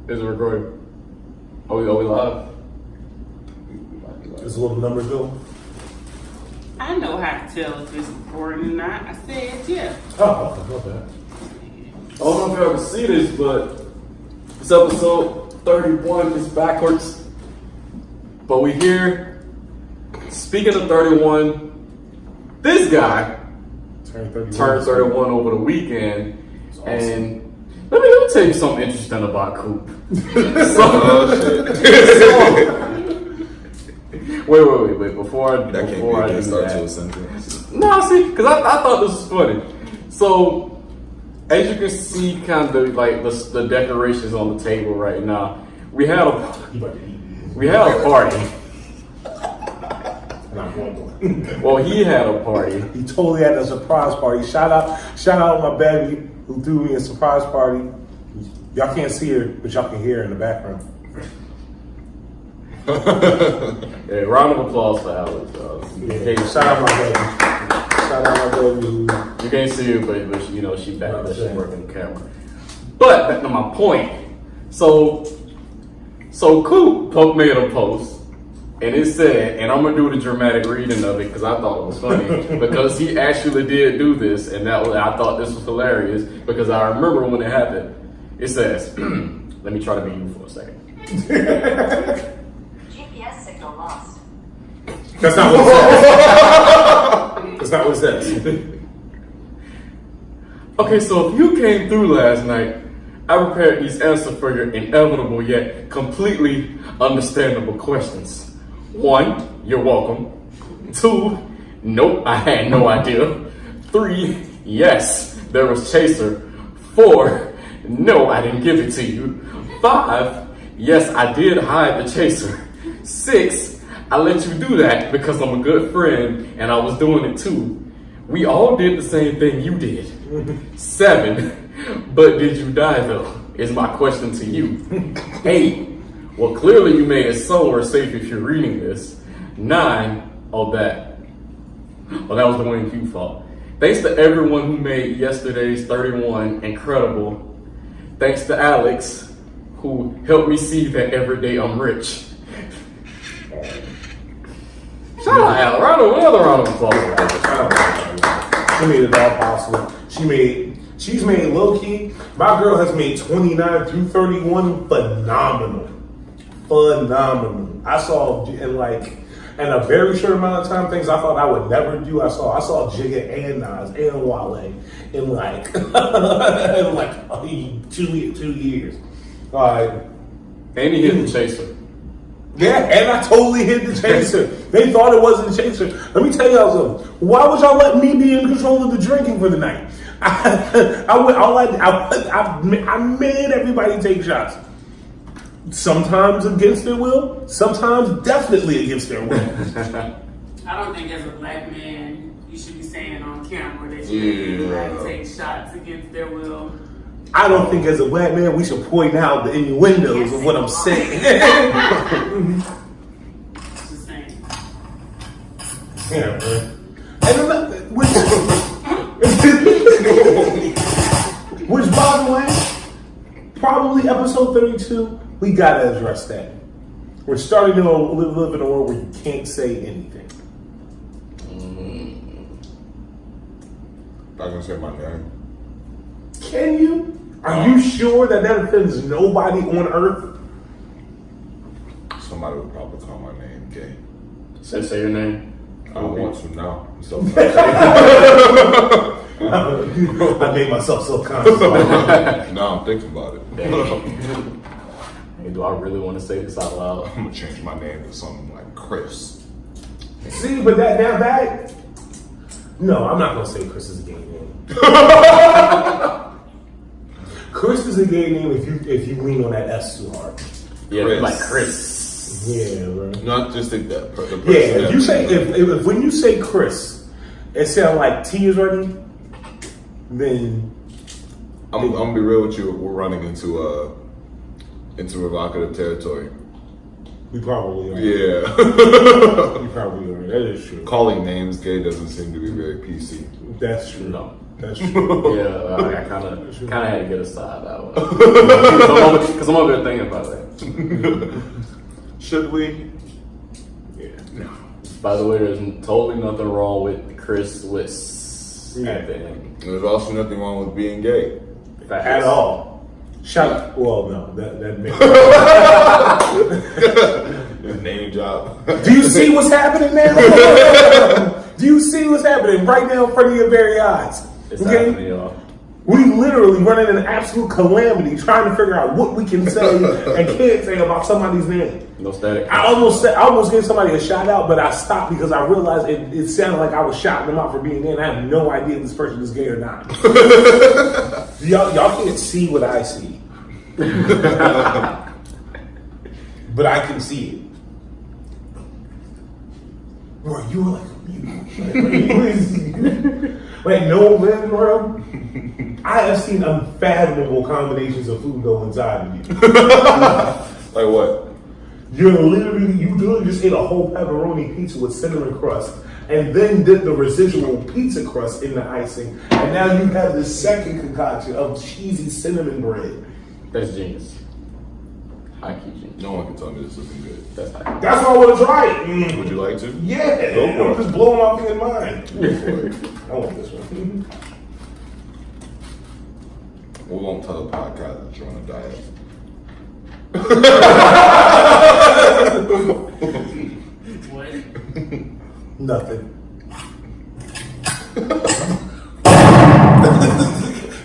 Is it recording? Are we live? Is a little number go? I know how to tell if it's recording or not. I said yeah. Oh, okay, okay. I don't know if y'all can see this, but it's episode 31. It's backwards. But we here. Speaking of 31, this guy turned 31 over the weekend. Awesome. And let me tell you something interesting about Coop. Wait. Before I do that. No, see, because I thought this was funny. So, as you can see, kind of like the decorations on the table right now, we had a party. Well, he had a party. He totally had a surprise party. Shout out my baby who threw me a surprise party. Y'all can't see her, but y'all can hear her in the background. Yeah, round of applause for Alex. Shout out my baby. Shout out my baby. You can't see her, but you know she back there. She's working the camera. But back to my point. So Coop made a post. And it said, and I'm gonna do the dramatic reading of it because I thought it was funny because he actually did do this, and I thought this was hilarious because I remember when it happened. It says, "Let me try to be you for a second." GPS signal lost. That's not what it says. That's not what it says. Okay, so if you came through last night, I prepared these answers for your inevitable yet completely understandable questions. 1, you're welcome. 2, nope, I had no idea. 3, yes, there was chaser. 4, no, I didn't give it to you. 5, yes, I did hide the chaser. 6, I let you do that because I'm a good friend and I was doing it too. We all did the same thing you did. 7, but did you die though? Is my question to you. 8, well, clearly you made it somewhere safe if you're reading this. 9, that was the Winning Q fault. Thanks to everyone who made yesterday's 31 incredible. Thanks to Alex, who helped me see that every day I'm rich. Shout out, Alex. Another round of applause. She made it all possible. She's made low key. My girl has made 29 through 31 phenomenal. I saw in a very short amount of time things I thought I would never do. I saw Jigga and Nas and Wale in like 2 years. And he hit the chaser. Yeah, and I totally hit the chaser. They thought it wasn't a chaser. Let me tell y'all something. Why would y'all let me be in control of the drinking for the night? I made everybody take shots. Sometimes against their will, sometimes definitely against their will. I don't think as a black man you should be saying on camera that you take shots against their will. I don't think as a black man we should point out the innuendos of what I'm saying. Just saying. Yeah, man. Which, by the way, probably episode 32, we gotta address that. We're starting to live in a world where you can't say anything. I'm gonna say my name. Can you? Are you sure that offends nobody on earth? Somebody would probably call my name gay. Say your name. I don't want to now. So I made myself so conscious. now I'm thinking about it. Hey, do I really want to say this out loud? I'm gonna change my name to something like Chris. See, but that. No, I'm not gonna say Chris is a gay name. Chris is a gay name if you lean on that S too hard. Yeah, Chris. like Chris. Yeah, bro. Not just think that. Yeah, if you say if when you say Chris, it sounds like T is ready. Then I'm gonna be real with you. We're running into provocative territory. we probably are. Yeah. We probably are. That is true. Calling names gay doesn't seem to be very PC. That's true. No. That's true. Yeah, I kind of had to get aside that one because I'm over here thinking about it. Should we? Yeah. No. By the way, there's totally nothing wrong with Chris Swiss at the end. There's also nothing wrong with being gay. At all. Shout out. Well, no, that makes Name drop. Do you see what's happening now? Do you see what's happening right now in front of your very eyes? It's happening, y'all. We literally running an absolute calamity trying to figure out what we can say and can't say about somebody's name. No static. I almost gave somebody a shout out, but I stopped because I realized it sounded like I was shouting them out for being gay, and I have no idea if this person is gay or not. y'all can't see what I see, but I can see it. Bro, you were like no man, bro. I have seen unfathomable combinations of food go inside of you. Like what? You literally just ate a whole pepperoni pizza with cinnamon crust, and then did the residual pizza crust in the icing, and now you have this second concoction of cheesy cinnamon bread. That's genius. High key genius. No one can tell me this isn't good. That's high. That's why I want to try it. Would you like to? Yeah, Go for I'm it. just blowing my fucking mind. Go for it. I want this one. We won't tell the podcast that you're on a diet. What? Nothing.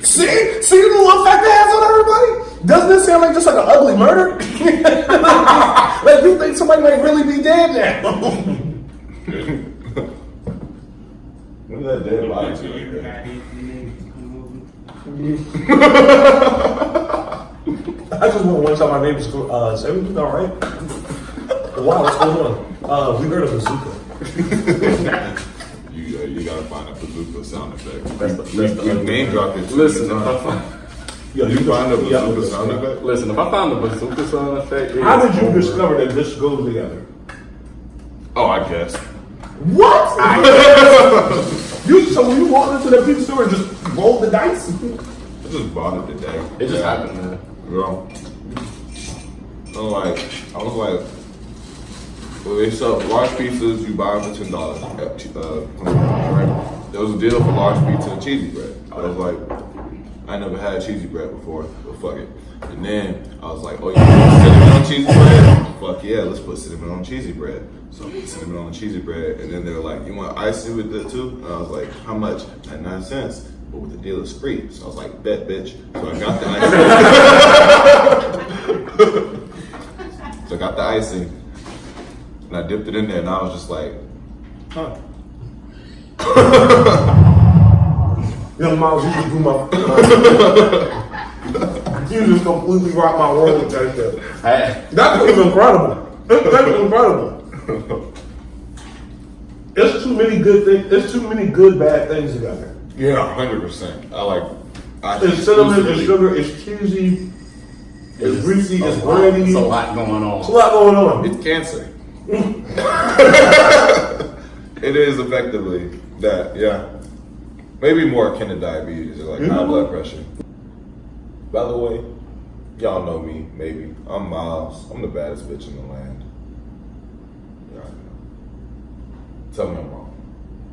See the little fact that has on everybody? Doesn't this sound like just like an ugly murder? Like you think somebody might really be dead now? Look at that dead body too right there. I just want one time my neighbors go, is everything all right? Wow, what's going on? We heard a bazooka. You gotta find a bazooka sound effect. That's the You name dropped it. Listen, Yo, You find a yeah, bazooka sound effect? Listen, if I found the bazooka sound effect, How did you discover that this goes together? Oh, I guess. What? So when you walked into the pizza store and just rolled the dice? I just bought it today. It just happened, man. Girl. I was like, well, they sell large pizzas, you buy them for $10. Right? There was a deal for large pizza and cheesy bread. I was like, I never had cheesy bread before, but fuck it. And then I was like, oh, you put cinnamon on cheesy bread? Fuck yeah, let's put cinnamon on cheesy bread. So I put cinnamon on cheesy bread, and then they were like, you want icing with it too? And I was like, how much? 99 cents. But with the deal it's free. So I was like, bet, bitch. So I got the icing. So I got the icing, and I dipped it in there, and I was just like, huh. Young Miles, you just do my. You just completely rocked my world with that shit. That was incredible. That was incredible. There's too many good things. There's too many good bad things together. Yeah, 100%. It's cinnamon, it's sugar, it's cheesy, it's greasy, it's bready. It's a lot going on. It's a lot going on. It's cancer. It is effectively that, yeah. Maybe more akin to diabetes or like high blood pressure. By the way, y'all know me, maybe. I'm Miles. I'm the baddest bitch in the land. Y'all know. Tell me I'm wrong.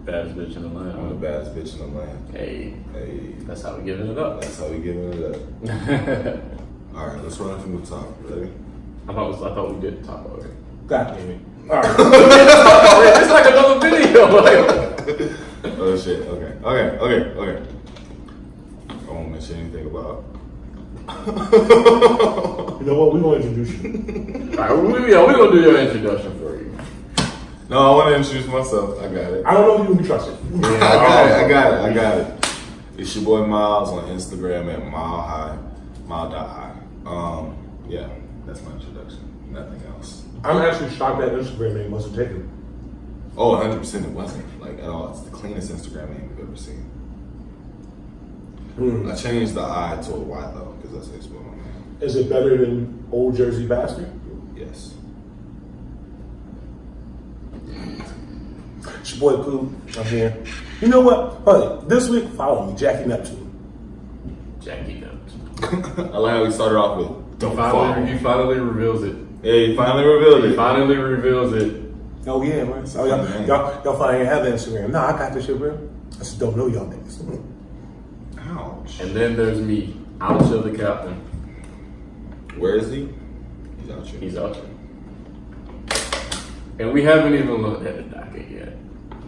Baddest bitch in the I'm the land. baddest bitch in the land. Hey, Hey, that's how we giving it up. that's how we giving it up. All right, let's run from the top. Ready? I thought we did talk already. God damn it. All right. It's like another video. Oh shit. Okay. I won't mention anything about. You know what? We're going to introduce you. Alright, we're gonna do your introduction for you. No, I want to introduce myself. I got it. I don't know if you can be trusted. I got it. It's your boy Miles on Instagram at mile.high. Yeah, that's my introduction. Nothing else. I'm actually shocked that Instagram name wasn't taken. Oh, 100% it wasn't. Like, at all. It's the cleanest Instagram name you've ever seen. I changed the I to a Y, though, because that's how you spell my name. Is it better than Old Jersey Bastard? Yes. your boy Pooh. I'm here. You know what? Hey, this week, follow me, Jackie Neptune. Jackie Nuts. I like how we started off with. He finally reveals it. Yeah, he finally revealed He it. finally reveals it. Oh yeah, man. So y'all finally have Instagram. No, I got this shit, bro. I just don't know y'all niggas. Ouch. And then there's me, Outchea the captain. Where is he? He's out here. He's Outchea. And we haven't even looked at the docket yet.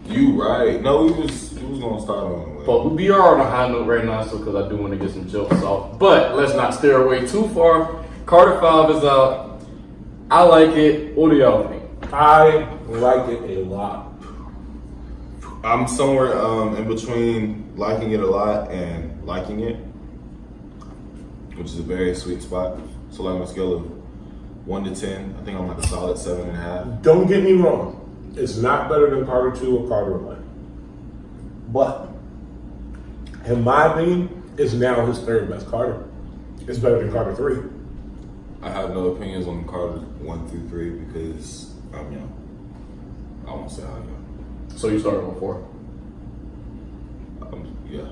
You right. No, we was gonna start on. But we are on a high note right now, so because I do want to get some jokes off. But let's not steer away too far. Carter 5 is out. I like it. What do y'all think? I like it a lot. I'm somewhere in between liking it a lot and liking it, which is a very sweet spot. So like on a scale of 1 to 10, I think I'm like a solid 7.5. Don't get me wrong. It's not better than Carter 2 or Carter 1. But, in my opinion, it's now his third best Carter. It's better than Carter 3. I have no opinions on Carter 1 through 3 because I'm young. I won't say how young. So you started with 4. Yeah.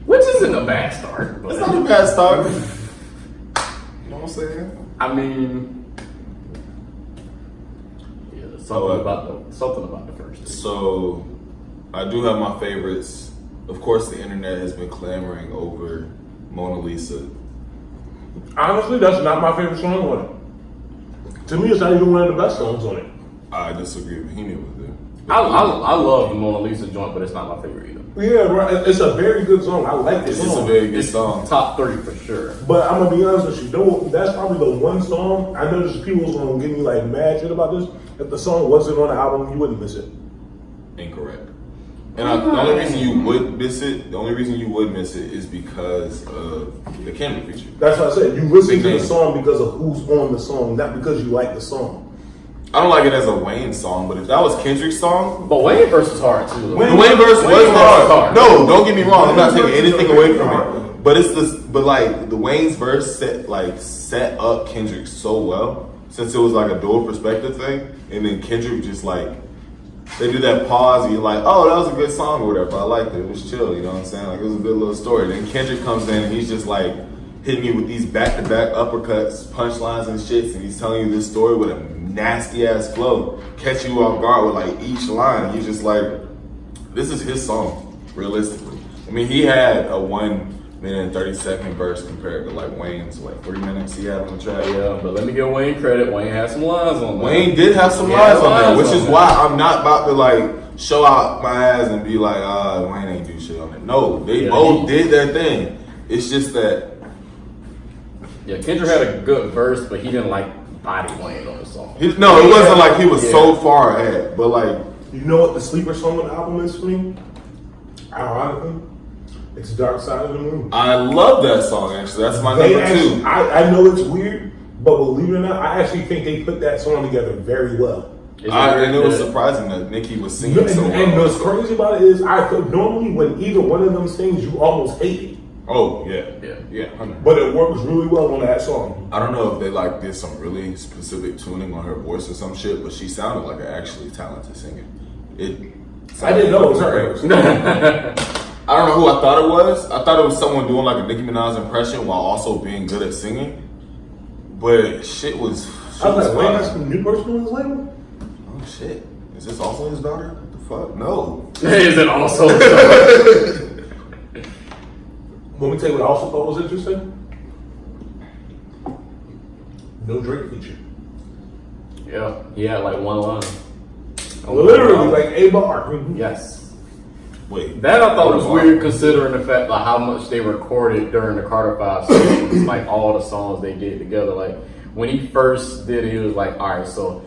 Which isn't a bad start. But It's not a bad start. You know what I'm saying? I mean, yeah, there's something about the first two. So, I do have my favorites. Of course, the internet has been clamoring over Mona Lisa. Honestly, that's not my favorite song on it. To me, it's not even one of the best songs on it. I disagree. Bohemian was there. I love the Mona Lisa joint, but it's not my favorite either. Yeah, right. It's a very good song. I like this It's song. a very good song. Top 3 for sure. But I'm gonna be honest with you, that's probably the one song. I know there's people who's gonna give me like mad shit about this. If the song wasn't on the album, you wouldn't miss it. Incorrect. And the only reason you would miss it, is because of the Kendrick feature. That's what I said. You listen to the name. song because of who's on the song, not because you like the song. I don't like it as a Wayne song, but if that was Kendrick's song, But Wayne verse is hard too. the Wayne verse was hard. No, don't get me wrong. I'm not taking Wayne anything verse away is from hard. it. But it's this. But like the Wayne's verse set up Kendrick so well, since it was like a dual perspective thing, and then Kendrick just like they do that pause, and you're like, oh, that was a good song or whatever. I liked it. It was chill. You know what I'm saying? Like it was a good little story. Then Kendrick comes in and he's just like hitting you with these back-to-back uppercuts, punchlines and shits, and he's telling you this story with a nasty ass flow, catch you off guard with like each line. And you're just like, this is his song, realistically. I mean, he had a 1 minute and 30-second verse compared to like Wayne's 3 minutes he had on the track. Yeah, but let me give Wayne credit. Wayne had some lines on there. Wayne did have some lines on there, which is why I'm not about to like show out my ass and be like, Wayne ain't do shit on it. No, they both did their thing. It's just that. Yeah, Kendrick had a good verse, but he didn't like body Wayne on the song. It wasn't like he was so far ahead, but like. You know what the sleeper song on the album is for me? Ironically, it's Dark Side of the Moon. I love that song, actually. That's my number 2. I know it's weird, but believe it or not, I actually think they put that song together very well. And it was surprising that Nicki was singing so well. And what's crazy about it is, normally when either one of them sings, you almost hate it. Oh, yeah. 100%. But it works really well on that song. I don't know if they like did some really specific tuning on her voice or some shit, but she sounded like an actually talented singer. I didn't know it was her. I don't know who I thought it was. I thought it was someone doing like a Nicki Minaj impression while also being good at singing. But shit was. I was like, wait, that's a new person on his label? Oh shit! Is this also his daughter? What the fuck? No. Is it also? Let me tell you what I also thought was interesting. No Drake feature. Yeah, he had like one line. Literally, like a bar. Yes. Wait. That I thought was weird considering the fact like how much they recorded during the Carter 5 sessions, like all the songs they did together. Like when he first did it, he was like, all right, so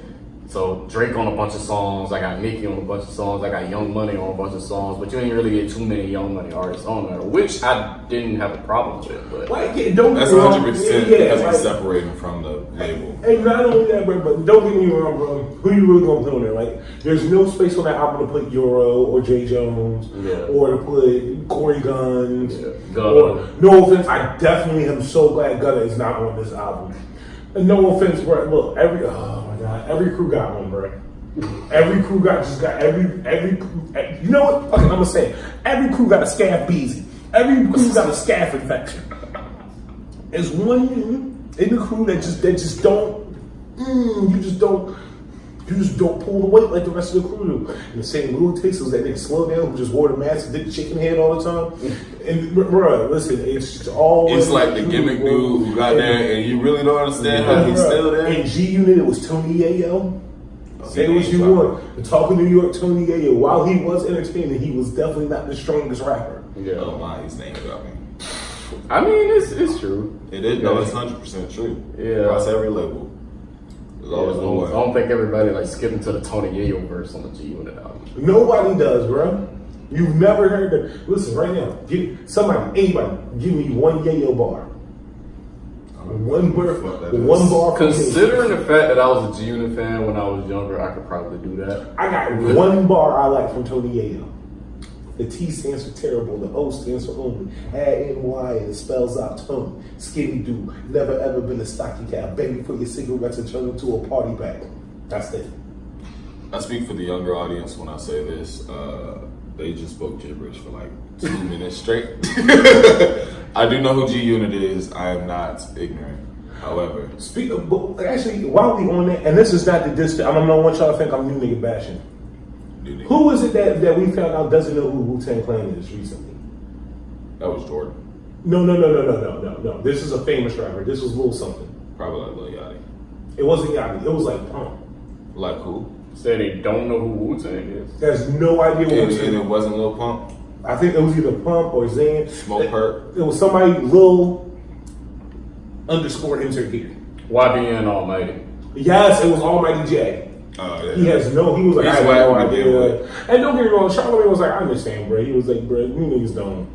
Drake on a bunch of songs, I got Nicki on a bunch of songs, I got Young Money on a bunch of songs, but you ain't really get too many Young Money artists on there, which I didn't have a problem with. But Like, don't that's get me wrong. 100% because he's separating from the label. And not only that, bro, but don't get me wrong, bro. Who you really gonna put on there? Like, there's no space on that album to put Euro or Jay Jones or to put Corey Guns. Yeah. Or, no offense, I definitely am so glad Gunna is not on this album. And no offense, bro. Look, every crew got one, bro. Every crew got every crew. You know what? Okay, I'm gonna say it. Every crew got a scab beezy. Every crew got a scab infection. There's one in the crew that just don't. You just don't pull the weight like the rest of the crew do. And the same lunatics was that nigga slow down who just wore the mask and did the chicken head all the time. And bro, listen, it's just all. It's like the gimmick dude who got there, and you really don't understand how he's still there. In G Unit, it was Tony Yayo. Say what you want. The Talking New York Tony Yayo. While he was entertaining, he was definitely not the strongest rapper. Yeah. Oh my, his name got me. I mean, it's true. It is. No, it's 100% true. Yeah. Across every level. There's always no way. I don't think everybody like skipping to the Tony Yayo verse on the G Unit album. Nobody does, bro. You've never heard that. Listen, right now, anybody, give me one Yayo bar. One bar. Considering the fact that I was a G Unit fan when I was younger, I could probably do that. I got one bar I like from Tony Yayo. The T stands for terrible, the O stands for only. Add NY and it spells out Tony. Skinny dude, never ever been a stocky cat. Baby, put your cigarettes and turn into a party bag. That's it. I speak for the younger audience when I say this. They just spoke gibberish for like 2 minutes straight. I do know who G Unit is. I am not ignorant. However, actually, while we on that, and this is not the distance, I don't know what y'all think I'm new nigga bashing. Who is it that we found out doesn't know who Wu-Tang Clan is recently? that was Jordan. No. This is a famous rapper. This was Lil something. Probably like Lil Yachty. It wasn't Yachty. It was like Pump. Like who? Say they don't know who Wu-Tang is. There's no idea what And it wasn't Lil Pump? I think it was either Pump or Zan. Smoke Perk? It was somebody Lil underscore insert here. YBN Almighty. Yes, it was Almighty J. Yeah. He was like, I He's have whack no when he idea. did And don't get me wrong, Charlamagne was like, I understand, bro. He was like, bro, you niggas don't.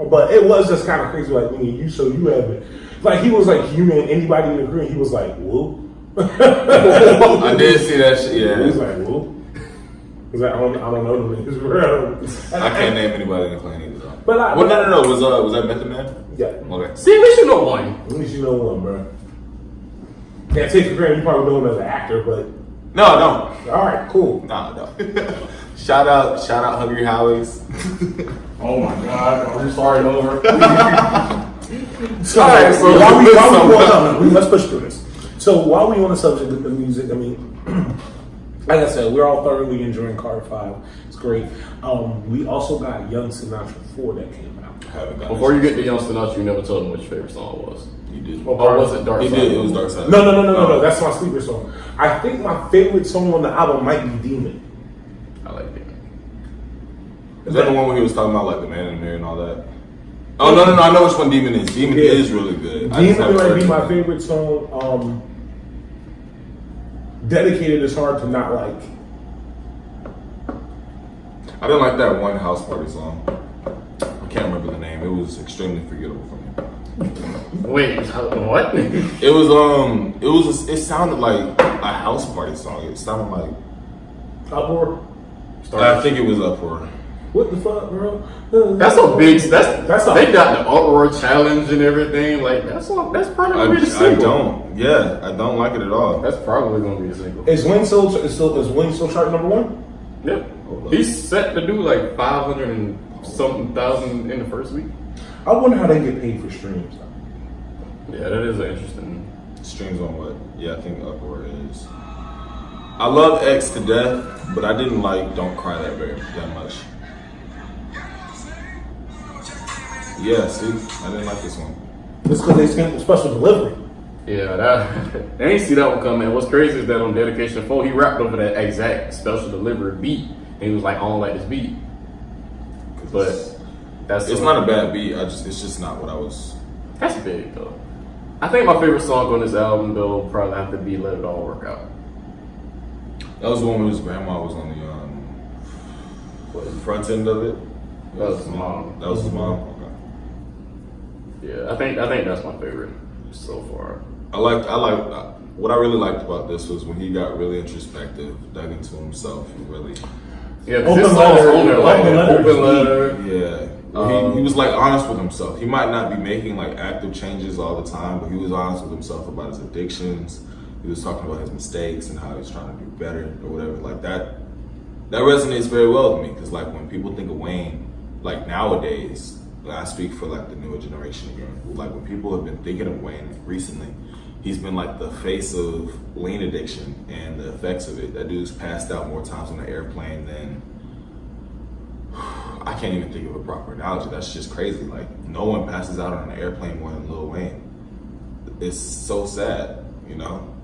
But it was just kind of crazy, like, you have it. Like, he was like, you and anybody in the group, he was like, whoop. I did see that shit, yeah. He was like, whoop. He's like, I don't know them niggas, bro. I can't name anybody in the clan either. But no. Was that Method Man? Yeah. Okay. See, at least you know one. At least you know one, bro. Can't take for granted you probably know him as an actor, but No, I don't. all right, cool. No. Shout out Hungry Howie's. Oh my God, I'm sorry over. So, All right, so let's push through this. So while we on the subject of the music, I mean, like I said, we're all thoroughly enjoying Carter 5. It's great. We also got Young Sinatra 4 that came out. Before you get to Young Sinatra, you never told him which favorite song was. You did. Or was it Dark He Side? did. It was Dark Side. No. That's my sleeper song. I think my favorite song on the album might be Demon. I like it. Is that the one where he was talking about like the man in the mirror and all that? Oh no! I know which one Demon is. Demon is really good. Demon might be my favorite song. Dedicated is hard to not like. I didn't like that one house party song. I can't remember the name. It was extremely forgettable for me. Wait, what? It sounded like a house party song. It sounded like Uproar. I think it was Uproar. What the fuck, bro? That's a big. They got the Uproar challenge and everything. Like that's probably gonna be the single. I don't like it at all. That's probably gonna be a single. Is Wayne still chart number 1? Yep. He's set to do like 500 and something thousand in the first week. I wonder how they get paid for streams. Yeah, that is an interesting. Streams on what? Yeah, I think Uproar is. I love X to death, but I didn't like Don't Cry that much. Yeah, see, I didn't like this one. It's because they sent special delivery. Yeah, they ain't see that one coming. And what's crazy is that on Dedication 4, he rapped over that exact special delivery beat. And he was like, I don't like this beat. But it's not a bad beat. It's just not what I was. That's big though. I think my favorite song on this album though would probably have to be Let It All Work Out. That was the one where his grandma was on the front end of it. That was his mom. That was his mom. Okay. Yeah, I think that's my favorite so far. What I really liked about this was when he got really introspective, dug into himself, and really. Yeah, open letter. Yeah. He was like honest with himself. He might not be making like active changes all the time, but he was honest with himself about his addictions, he was talking about his mistakes and how he's trying to do better or whatever. Like that resonates very well with me because like when people think of Wayne, like nowadays, I speak for like the newer generation again. Like when people have been thinking of Wayne recently, he's been like the face of lean addiction and the effects of it. That dude's passed out more times on an airplane than I can't even think of a proper analogy. That's just crazy. Like no one passes out on an airplane more than Lil Wayne. It's so sad, you know.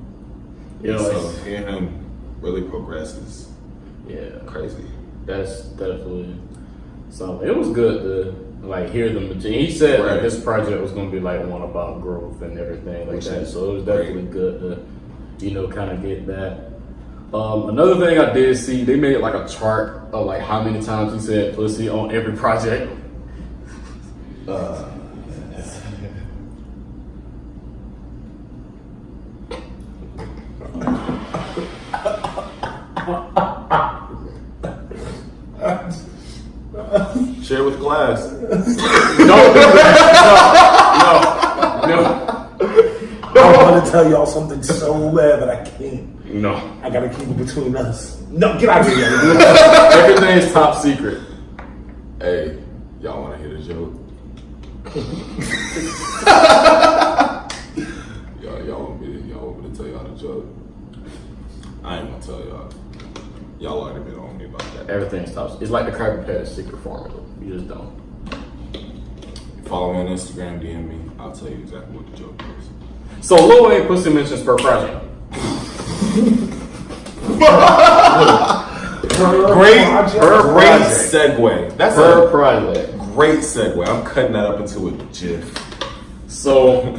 Yeah, So hearing him really progress is crazy. That's definitely something. It was good to like hear them. He said like this project was going to be like one about growth and everything like that. So it was definitely good to, you know, kind of get that. Another thing I did see, they made like a chart of like how many times he said pussy on every project. Share with class. No. I want to tell y'all something so bad, but I can't. No. I gotta keep it between us. No, get out of here. Everything's top secret. Hey, y'all want to hear the joke? y'all want me to tell y'all the joke? I ain't gonna tell y'all. Y'all already been on me about that. Everything's top. It's like the Krabby Patty secret formula. You just don't. Follow me on Instagram, DM me. I'll tell you exactly what the joke is. So Lil Wayne pussy mentions per project. Great segue. That's Per project. great segue. I'm cutting that up into a GIF. So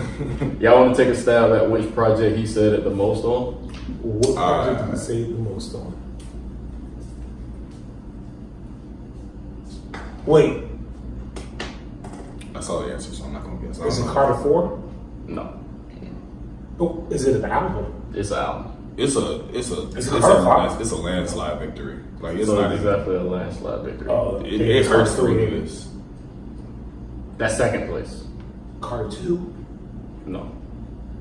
y'all want to take a stab at which project he said it the most on? What project did you say the most on? Wait, I saw the answer, so I'm not gonna guess. is it Carter 4? No. Oh, is it an album? It's an album. It's a landslide victory. Like it's So not it's exactly a landslide victory. It hurts to read this. That's second place. Carter 2? No.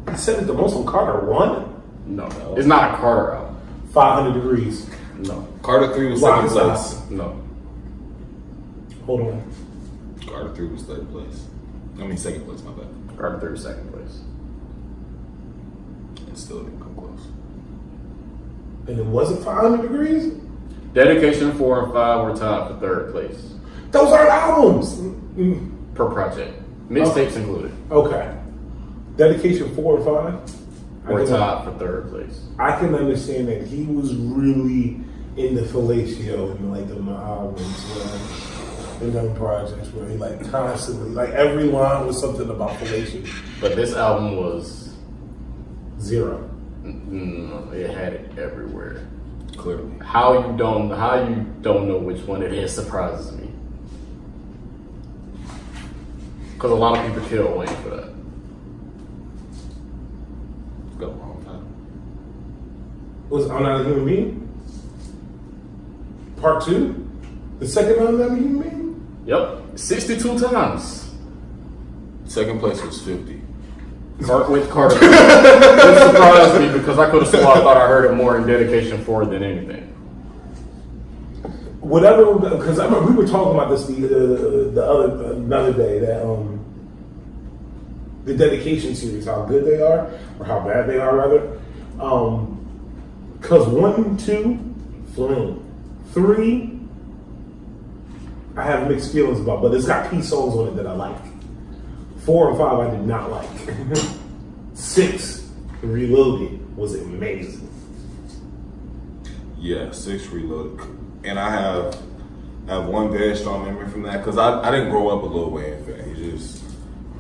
He said it the most on Carter 1? No. It's not a Carter album. 500 Degrees. No. Carter 3 was Rock second is place. No. Hold on. Carter 3 was third place. I mean second place, my bad. Carter 3 was second place. It still didn't come close. And it wasn't 500 Degrees? Dedication 4 and 5 were tied for third place. Those aren't albums! Per project. Mixtapes included. Okay. Dedication 4 and 5? Were tied for third place. I can understand that he was really in the fellatio and like the albums, in them projects where he like constantly, like every line was something about fellatio. But this album was 0. no, it had it everywhere. Clearly. How you don't know which one it is surprises me. Because a lot of people kill Wayne for that. Got the wrong time. Was I'm Not a Human Being? Part 2? The second I'm Not a Human Being? Yep, 62 times. Second place was 50. With Carter. It surprised me because I could have sworn I thought I heard it more in Dedication 4 than anything. Whatever, because I remember we were talking about this another day, that the dedication series, how good they are, or how bad they are rather. Because 1, 2, flame. 3, I have mixed feelings about, but it's got key songs on it that I like. 4 and 5 I did not like. 6, Reloaded, was amazing. Yeah, 6 Reloaded. And I have one very strong memory from that because I didn't grow up a Lil Wayne fan.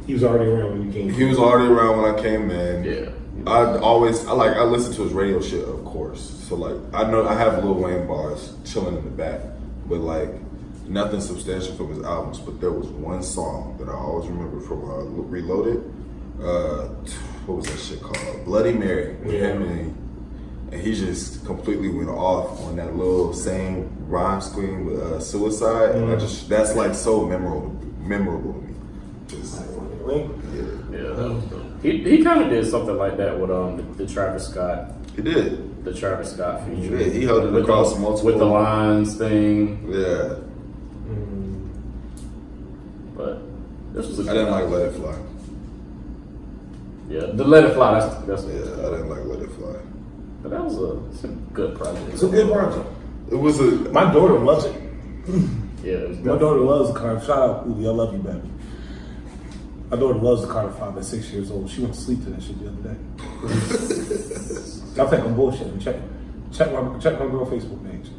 He was already around when you came. He was already around when I came in. Yeah. I listened to his radio shit, of course. So like I have Lil Wayne bars chilling in the back, but like nothing substantial from his albums. But there was one song that I always remember from Reloaded. What was that shit called? Bloody Mary. With him and he just completely went off on that little same rhyme scheme with Suicide. And that's like so memorable to me. Just, Yeah, that was dope. He kind of did something like that with the Travis Scott. He did. The Travis Scott feature. Yeah, he held it with across the, multiple. with the lines thing. Yeah. But this was. I didn't like Let It Fly. Yeah, the Let It Fly. That's Yeah, I didn't like Let It Fly. But that was a good project. It's a good project. It was a. My daughter loves it. Yeah, it was My daughter loves the Carter. Shout out, Uli. I love you, baby. My daughter loves the Carter 5 at 6 years old. She went to sleep to that shit the other day. I think I'm bullshitting. Check my girl Facebook page.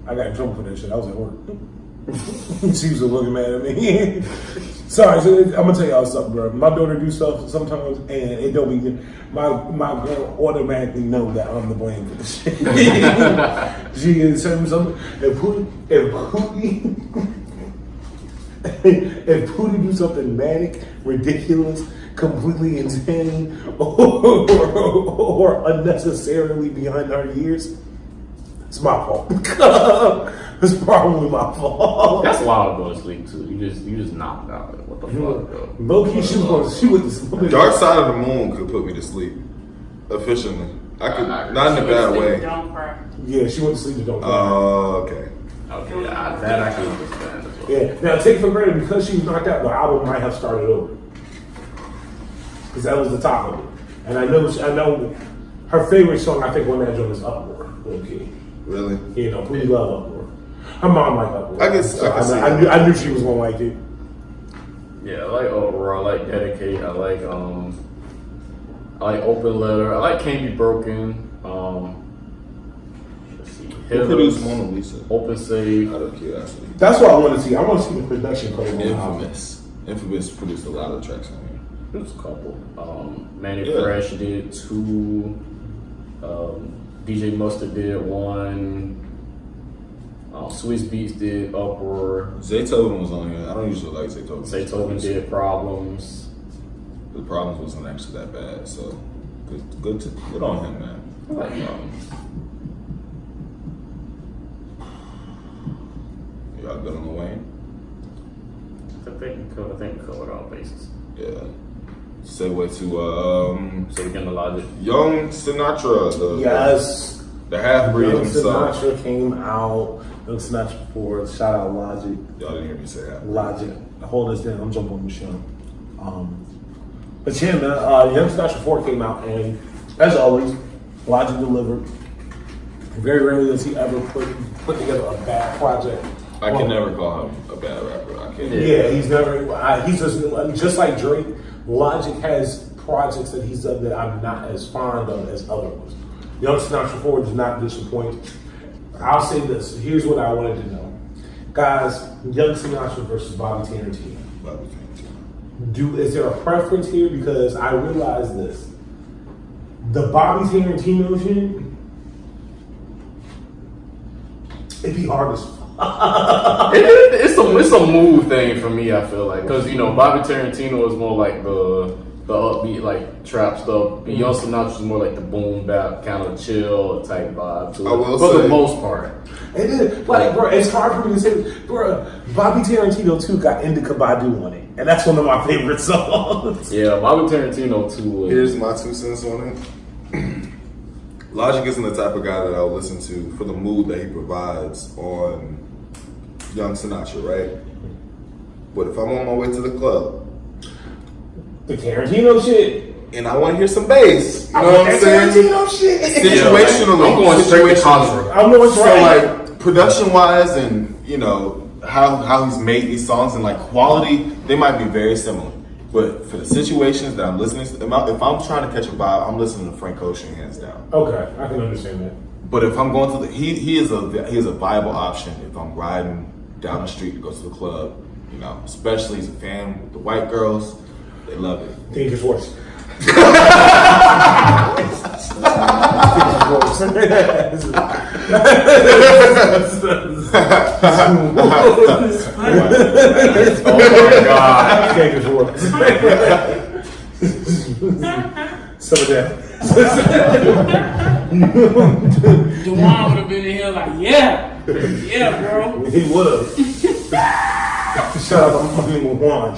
I got in trouble for that shit. I was at work. She was looking mad at me. Sorry, so I'm gonna tell y'all something, bro. My daughter do stuff sometimes, and it don't be. My girl automatically know that I'm the blame for the shit. She is saying something. If Pootie do something manic, ridiculous, completely insane, or unnecessarily behind our years, it's my fault. It's probably my fault. That's wild to go to sleep too. You just knocked out. Like, what the fuck, bro? Low key, she was. Dark Side of the Moon could put me to sleep. Efficiently. I could, not in a bad way. Don't cry. Yeah, she went to sleep and don't cry. Oh, okay. Okay, that I can understand as well. Yeah. Now, take for granted, because she was knocked out, the album might have started over. Because that was the top of it. And I know her favorite song, I think, on that joint is Uproar. Okay. Really? You know, we love Uproar. Her mom liked Uproar. I guess So I can see I that. knew she was going to like it. Yeah, I like Overall. I like Dedicate. I like Open Letter. I like Can't Be Broken. Let's see. Who produced Mona Lisa? Open Save. Out of curiosity. That's what I want to see. I want to see the production code on the album. Infamous produced a lot of tracks on here. There's a couple. Manny Yeah. Fresh did 2. DJ Mustard did 1. Swiss Beats did Uproar. Zaytoven was on here. I don't usually like Zaytoven. Zaytoven did Problems. The Problems wasn't actually that bad, so good on him, man. I like Problems. Y'all good on the Wayne? I think we covered all bases. Yeah. Segue to So we can Logic. Young Sinatra, Yes. the half-breed Young himself. Sinatra came out. Young Sinatra 4. Shout out Logic. Y'all didn't hear me say that. Logic. Hold us down. I'm jumping on the show. But yeah, man, Young Sinatra 4 came out, and as always, Logic delivered. Very rarely does he ever put together a bad project. I can never call him a bad rapper. I can't. Yeah, he's never. He's just like Drake. Logic has projects that he's done that I'm not as fond of as other ones. Young Sinatra 4 does not disappoint. I'll say this. Here's what I wanted to know, guys. Young Sinatra versus Bobby Tarantino. Bobby Tarantino. Is there a preference here? Because I realize this. The Bobby Tarantino shit, it'd be hard as fuck. It's a mood thing for me. I feel like because Bobby Tarantino is more like the upbeat like trap stuff. But Young Sinatra is more like the boom bap kind of chill type vibe to it. I will for say- the most part. It is like, bro, it's hard for me to say, bro. Bobby Tarantino 2 got Indica Badu on it, and that's one of my favorite songs. Yeah, Bobby Tarantino too. Here's my 2 cents on it. Logic isn't the type of guy that I'll listen to for the mood that he provides on Young Sinatra, right? But if I'm on my way to the club The Tarantino shit. and I want to hear some bass, you know what I'm That saying? Tarantino shit. Situationally, I'm going straight to situationally. I know it's So right. like production wise and how he's made these songs and like quality, they might be very similar. But for the situations that I'm listening to, if I'm trying to catch a vibe, I'm listening to Frank Ocean hands down. Okay, I can understand that. But if I'm going to he is a viable option if I'm riding down the street to go to the club, especially as a fan with the white girls, they love it. Dangerous Horse. Oh my god! Dangerous Horse. Some of that. Juwan would have been in here like, yeah, bro. He would have. Shout out to my nigga Juan.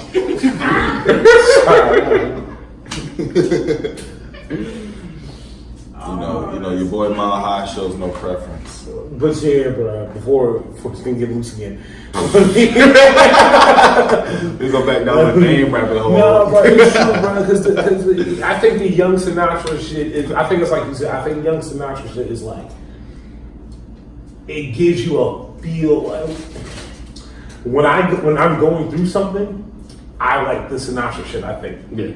You know, your boy Mile High shows no preference. But yeah, bro, before we can get loose again. We go back down the name rabbit hole. No, bro, it's true, bro, because I think the Young Sinatra shit is, I think it's like you said, I think Young Sinatra shit is like, it gives you a feel like, when I'm going through something, I like the Sinatra shit, I think. Yeah.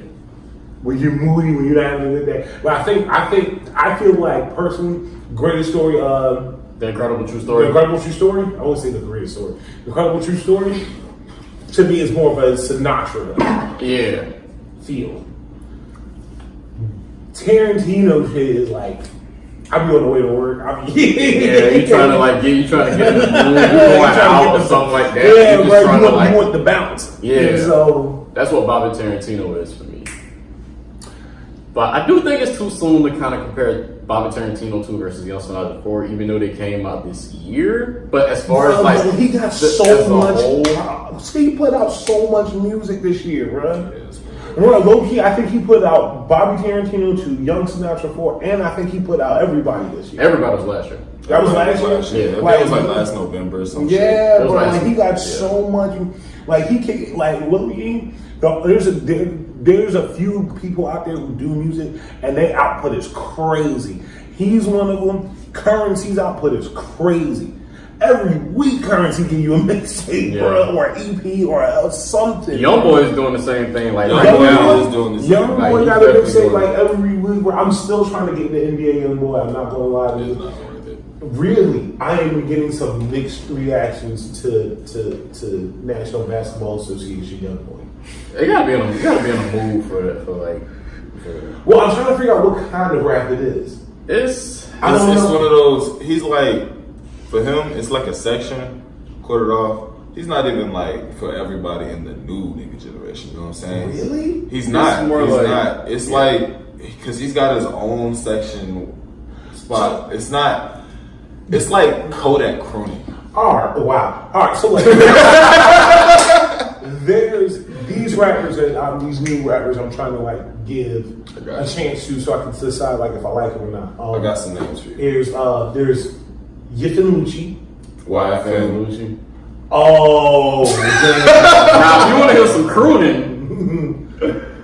When you're moody, when you're not having a good day. But I feel like personally, greatest story, The Incredible True The Story. Incredible True Story, I won't say the greatest story. The Incredible True Story, to me, is more of a Sinatra Yeah. feel. Tarantino shit is like, I be on the way to work. Yeah, you trying to get in the mood, you going out or something like that. Yeah, you but trying you to want the bounce. Yeah. And so that's what Bobby Tarantino is for me. But I do think it's too soon to kind of compare Bobby Tarantino 2 versus Young Sinatra 4, even though they came out this year. But as far as like, he got as so a much. whole- He put out so much music this year, bro. Low key, I think he put out Bobby Tarantino 2, Young Sinatra 4, and I think he put out Everybody this year. Everybody was last year. That was last year. Yeah, that was like last November or something. Yeah, That was bro. last Like, he year. got Yeah. so much. Like he can, like Lil Ying. There's a few people out there who do music, and their output is crazy. He's one of them. Currency's output is crazy. Every week, Currency give you a mixtape, bro, or EP or something. Young Boy is doing the same thing. Like Young right Boy now, is doing the same. Young Like, Boy he's got a definitely mixtape doing like it. every week. Bro. I'm still trying to get the NBA Young Boy. I'm not gonna lie to It's you. not worth it. Really, I am getting some mixed reactions to National Basketball Association Young Boy. you gotta be in a mood for it. Well, I'm trying to figure out what kind of rap it is. It's I don't It's know. one of those. He's like, for him, it's like a section quartered off. He's not even like for everybody in the new nigga generation. You know what I'm saying? Really? He's not. more He's like- not. It's like because he's got his own section spot. It's not. It's like Kodak crooning. All right. Wow. All right. So like, there's these rappers that these new rappers I'm trying to like give a chance to, so I can decide like if I like them or not. I got some names for you. There's Yiffin Lucci. YFN Lucci. Oh, Now, if you want to hear some crooning,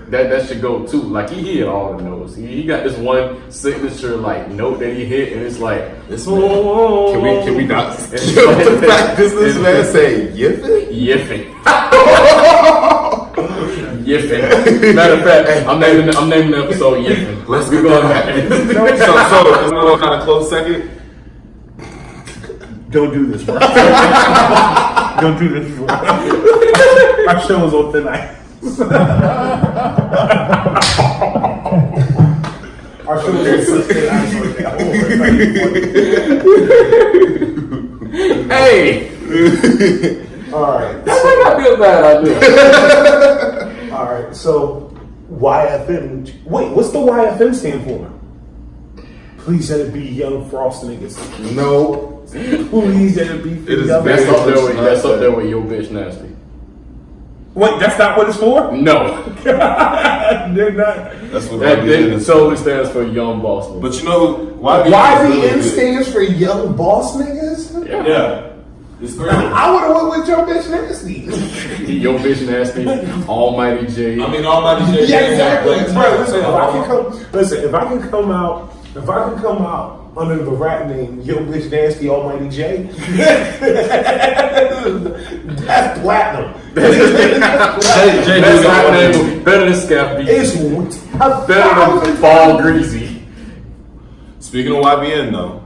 that should go too. Like he hit all the notes. He got this one signature like note that he hit, and it's like This man. Can we not? It's The fact this it's man say yiffin? Yiffin. Yiffin. Matter of fact, I'm naming the episode Yiffin. Let's be get going that. back. So kind of close second. don't do this, bro. Don't do this, bro. My show is on tonight. Our show is on tonight. Hey, All right. that might not be a bad idea. All right. So YFN. Wait, what's the YFN stand for? Please let it be Young Frost niggas. No. Please let it be. It is Young very That's Frost. up there with Yo Bitch Nasty. Wait, that's not what it's for? No, They're not. That's what that YBN is. solely stands for Young Boston. But you know, YBN YBN stands for Young Boss Niggas? Yeah. It's three. I would have went with your bitch nasty. Yo Bitch Nasty, Almighty J. I mean, Almighty J. Yeah, exactly. Black Bro, Tide. listen, if I can come out under the rap name Yo Bitch Nasty Almighty J, that's platinum. J That's not name better than Scaff B. It's Better than Ball Greasy. Speaking of YBN though,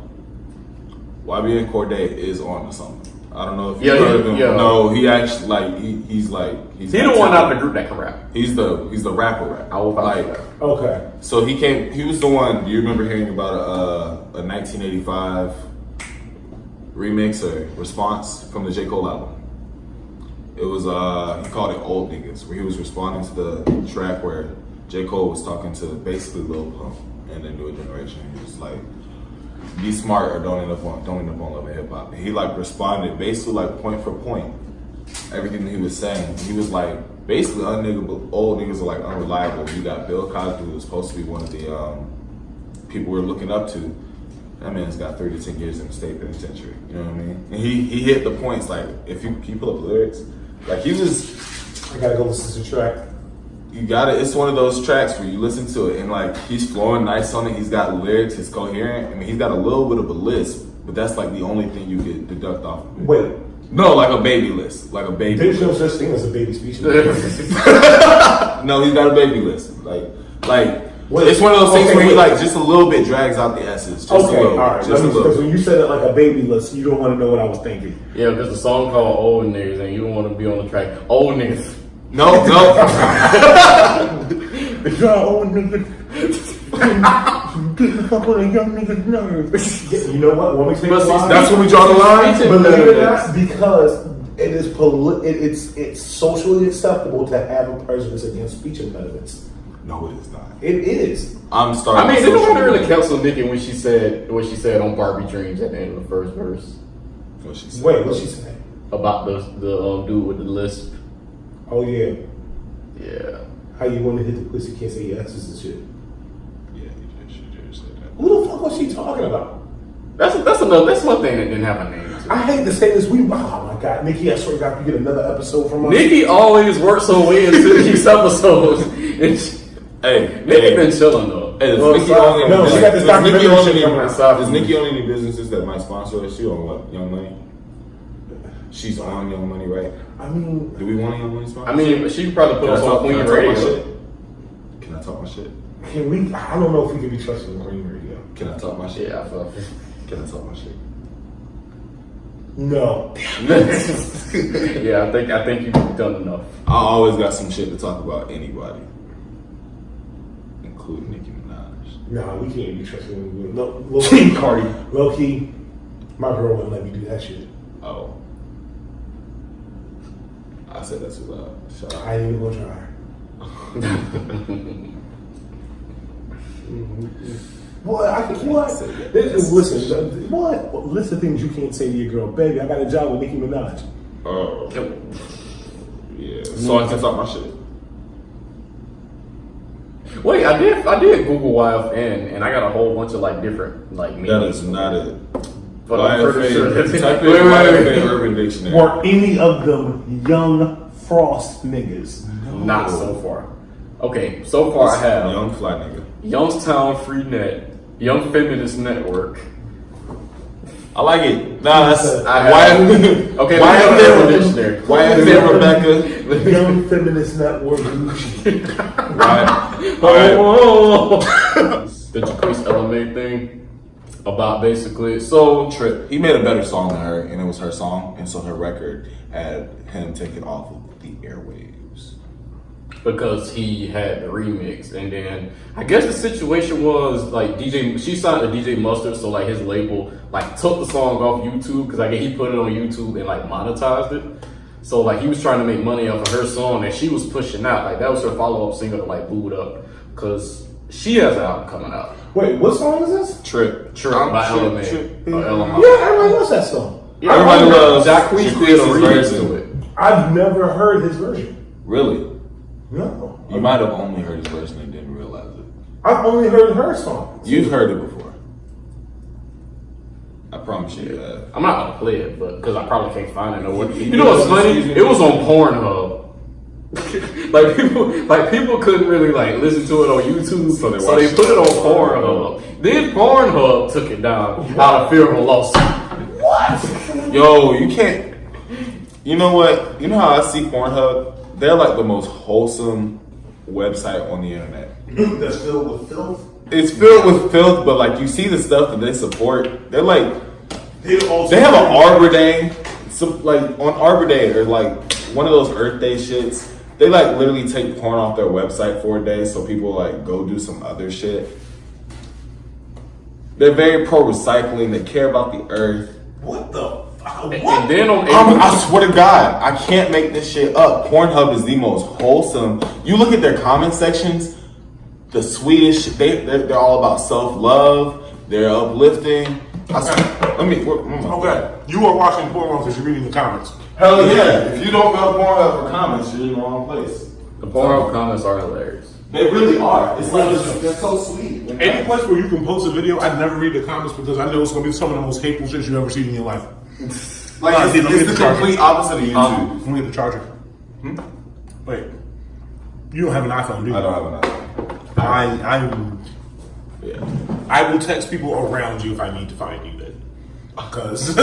YBN Corday is on to something. I don't know if you Yeah, heard of him. yeah. No, he actually he's He the one out of the group that can rap. He's the rapper. I will vouch for like. that. Okay. So he was the one. Do you remember hearing about a 1985 remix or response from the J. Cole album? It was he called it Old Niggas, where he was responding to the track where J. Cole was talking to basically Lil Pump and the newer generation. He was like, "Be smart or don't end up on Love and Hip Hop." And he like responded basically like point for point everything that he was saying. He was like, basically, old niggas are like unreliable. You got Bill Cosby, who was supposed to be one of the people we're looking up to. That man's got 30 to 10 years in the state penitentiary. You know what I mean? And he hit the points, like, if you pull up the lyrics, like he was. I gotta go listen to the track. You got it. It's one of those tracks where you listen to it and like he's flowing nice on it. He's got lyrics. He's coherent. I mean, he's got a little bit of a lisp, but that's like the only thing you could deduct off of it. Wait. No, like a baby lisp. Like a baby. There's lisp. no such thing as a baby speech. No, he's got a baby lisp. Like Wait, it's one of those things okay, where he wait. like just a little bit drags out the essence. Just a Okay, little, all right. just a Because little. when you said it like a baby list, you don't want to know what I was thinking. Yeah, because the song called Old Niggas and you don't want to be on the track. Old Niggas. No. It's not old nigga. Get the fuck on a young nigga's nerves. You know what? Want me to take But a line? That's when we draw the line. Believe it or not, because it is it's socially acceptable to have a prejudice against speech impediments. No, it is not. It is. I'm starting. I mean, social didn't really media. cancel Nicki when she said what she said on Barbie Dreams at the end of the first verse What she said. Wait, what she say? about the dude with the lisp. Oh yeah. Yeah. How you want to hit the pussy can't say yeses and shit. Yeah, she did say that. Who the fuck was she talking about? That's one thing that didn't have a name to it. I hate to say this. Oh my god, Nikki! I swear to God, you get another episode from us. Nikki always works her way into these episodes. And Hey, Nikki been chilling though. Hey, Well, does Nikki own any no, she got this does Nikki documentary own shit any- coming out. does Nikki own any businesses that might sponsor us? She own what? Young Money? She's on Young Money, right? I mean, Do we want a Young Money sponsor? I mean, she could probably put Can I us on talk Queen my Radio. shit? Can I talk my shit? can we? I don't know if we can be trusted in Green Radio. Can I talk my shit? Yeah, I feel. Can I talk my shit? No. Yeah, I think you've done enough. I always got some shit to talk about anybody, including Nicki Minaj. Nah, we can't be trusted. Low key, Cardi. Low key, my girl wouldn't let me do that shit. Oh, I said that too loud. Shut up. I ain't even gonna try. What? Listen. What? List of things you can't say to your girl, baby. I got a job with Nicki Minaj. Oh, yeah. So I can talk my shit. Wait, I did Google YFN and I got a whole bunch of like different like That meanings. is not it. But I'm pretty sure YFA, that's type in wait. YFA Urban Dictionary. Or any of them young Frost niggas. Not so far. Okay, so far I have Young fly nigga. Youngstown Free Net, Young Feminist Network. I like it. Nah, that's I have- okay, YFA dictionary. YFA Rebecca. Young Feminist Network. Gucci. Right. The Jaquise LMA thing about basically so Trip. He made a better song than her, and it was her song, and so her record had him taken off of the airwaves. because he had the remix, and then I guess the situation was like she signed to DJ Mustard, so like his label like took the song off YouTube because like he put it on YouTube and like monetized it. So like he was trying to make money off of her song that she was pushing out. Like that was her follow-up single to like Booed Up because she has an album coming out. Wait, what song is this? Trip. Trip by LMA. Or LMA. Yeah, everybody loves that song. Yeah, Everybody loves Jaquise did a remix version. to it. I've never heard his version. Really? No. You might have only heard his version and didn't realize it. I've only heard her song. You've heard it before. I promise you have. I'm not gonna play it, but because I probably can't find it nowhere. You know what's funny? It was on Pornhub. people couldn't really like listen to it on YouTube, so they put it on Pornhub. Then Pornhub took it down out of fear of a lawsuit. Yo, you can't. You know what? You know how I see Pornhub? They're like the most wholesome website on the internet. That's filled with filth. It's filled with filth, but like you see the stuff that they support. They're like They they have an Arbor Day, so like on Arbor Day or like one of those Earth Day shits. They like literally take porn off their website for a day, so people like go do some other shit. They're very pro recycling. They care about the earth. What the? And then on I swear to God, I can't make this shit up. Pornhub is the most wholesome. You look at their comment sections, the Swedish, they're all about self-love. They're uplifting. Let me. Okay, you are watching porn because you're reading the comments. Hell yeah. If you don't go to Pornhub for comments, you're in the wrong place. The Pornhub comments are hilarious. They really are. It's like, they're so sweet. Any place where you can post a video, I'd never read the comments because I know it's going to be some of the most hateful shit you've ever seen in your life. Like, it's the complete opposite of YouTube. Let me get the charger. Wait. You don't have an iPhone, do you? I don't have an iPhone. I will text people around you if I need to find you then. Because...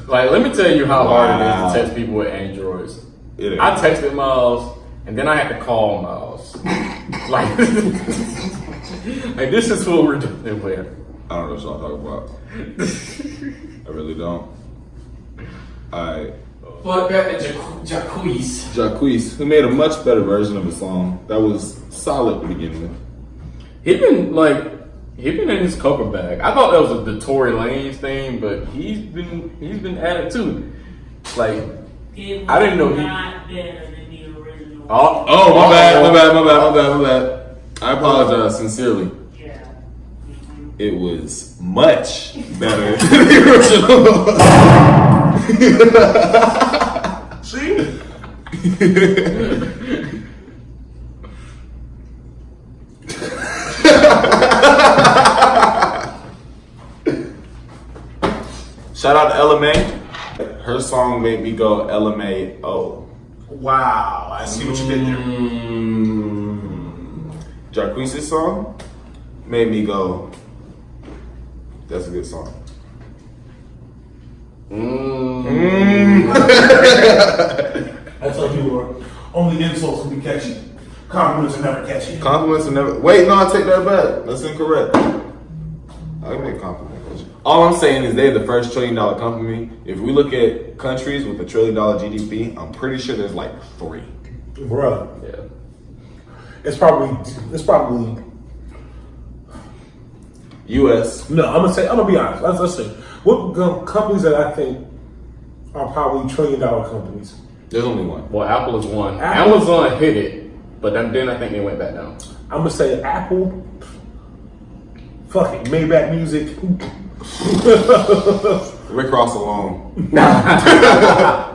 Like, let me tell you how hard it is to text people with Androids. I texted Miles, and then I had to call Miles. like this is what we're doing with. I don't know what y'all talking about. I really don't. Alright. Fuck that Jacquees. Jacquees, who made a much better version of the song. That was solid to begin with. He been in his cover bag. I thought that was the Tory Lanez thing, but he's been added too. Like, I didn't know he. Not better than the original. Oh, my bad. I apologize sincerely. Yeah. It was much better than the original. See? Shout out to LMA. Her song made me go LMAO. Wow, I see what you did there. Jacquees' song made me go, that's a good song. I tell you, only insults can be catchy. Compliments are never catchy. Compliments are never. Wait, no, I take that back. That's incorrect. I make compliments. All I'm saying is they're the first $1 trillion company. If we look at countries with $1 trillion GDP, I'm pretty sure there's like 3. Bruh. Yeah. It's probably US. No, I'm gonna be honest. Let's say what companies that I think are probably $1 trillion companies. There's only one. Well, Apple is one. Apple? Amazon hit it, but then I think they went back down. I'm gonna say Apple. Fuck it, Maybach Music. Rick Ross alone.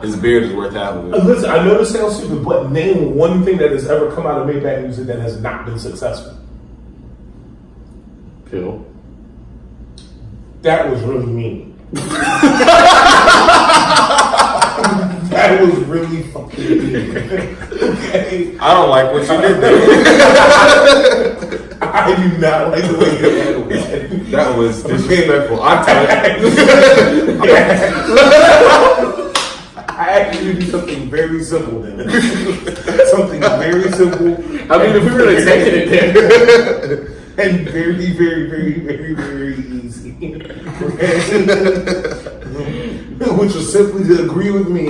His beard is worth half of it. Listen, I know this sounds stupid, but name one thing that has ever come out of Maybach Music that has not been successful. Pill. That was really mean. That was really fucking mean. Okay. I don't like what you did there. I do not like the way you handled that. That was disrespectful. I actually do something very simple then. Something very simple. I mean, if we were really taking it there. And very, very, very, very, very easy. Which was simply to agree with me.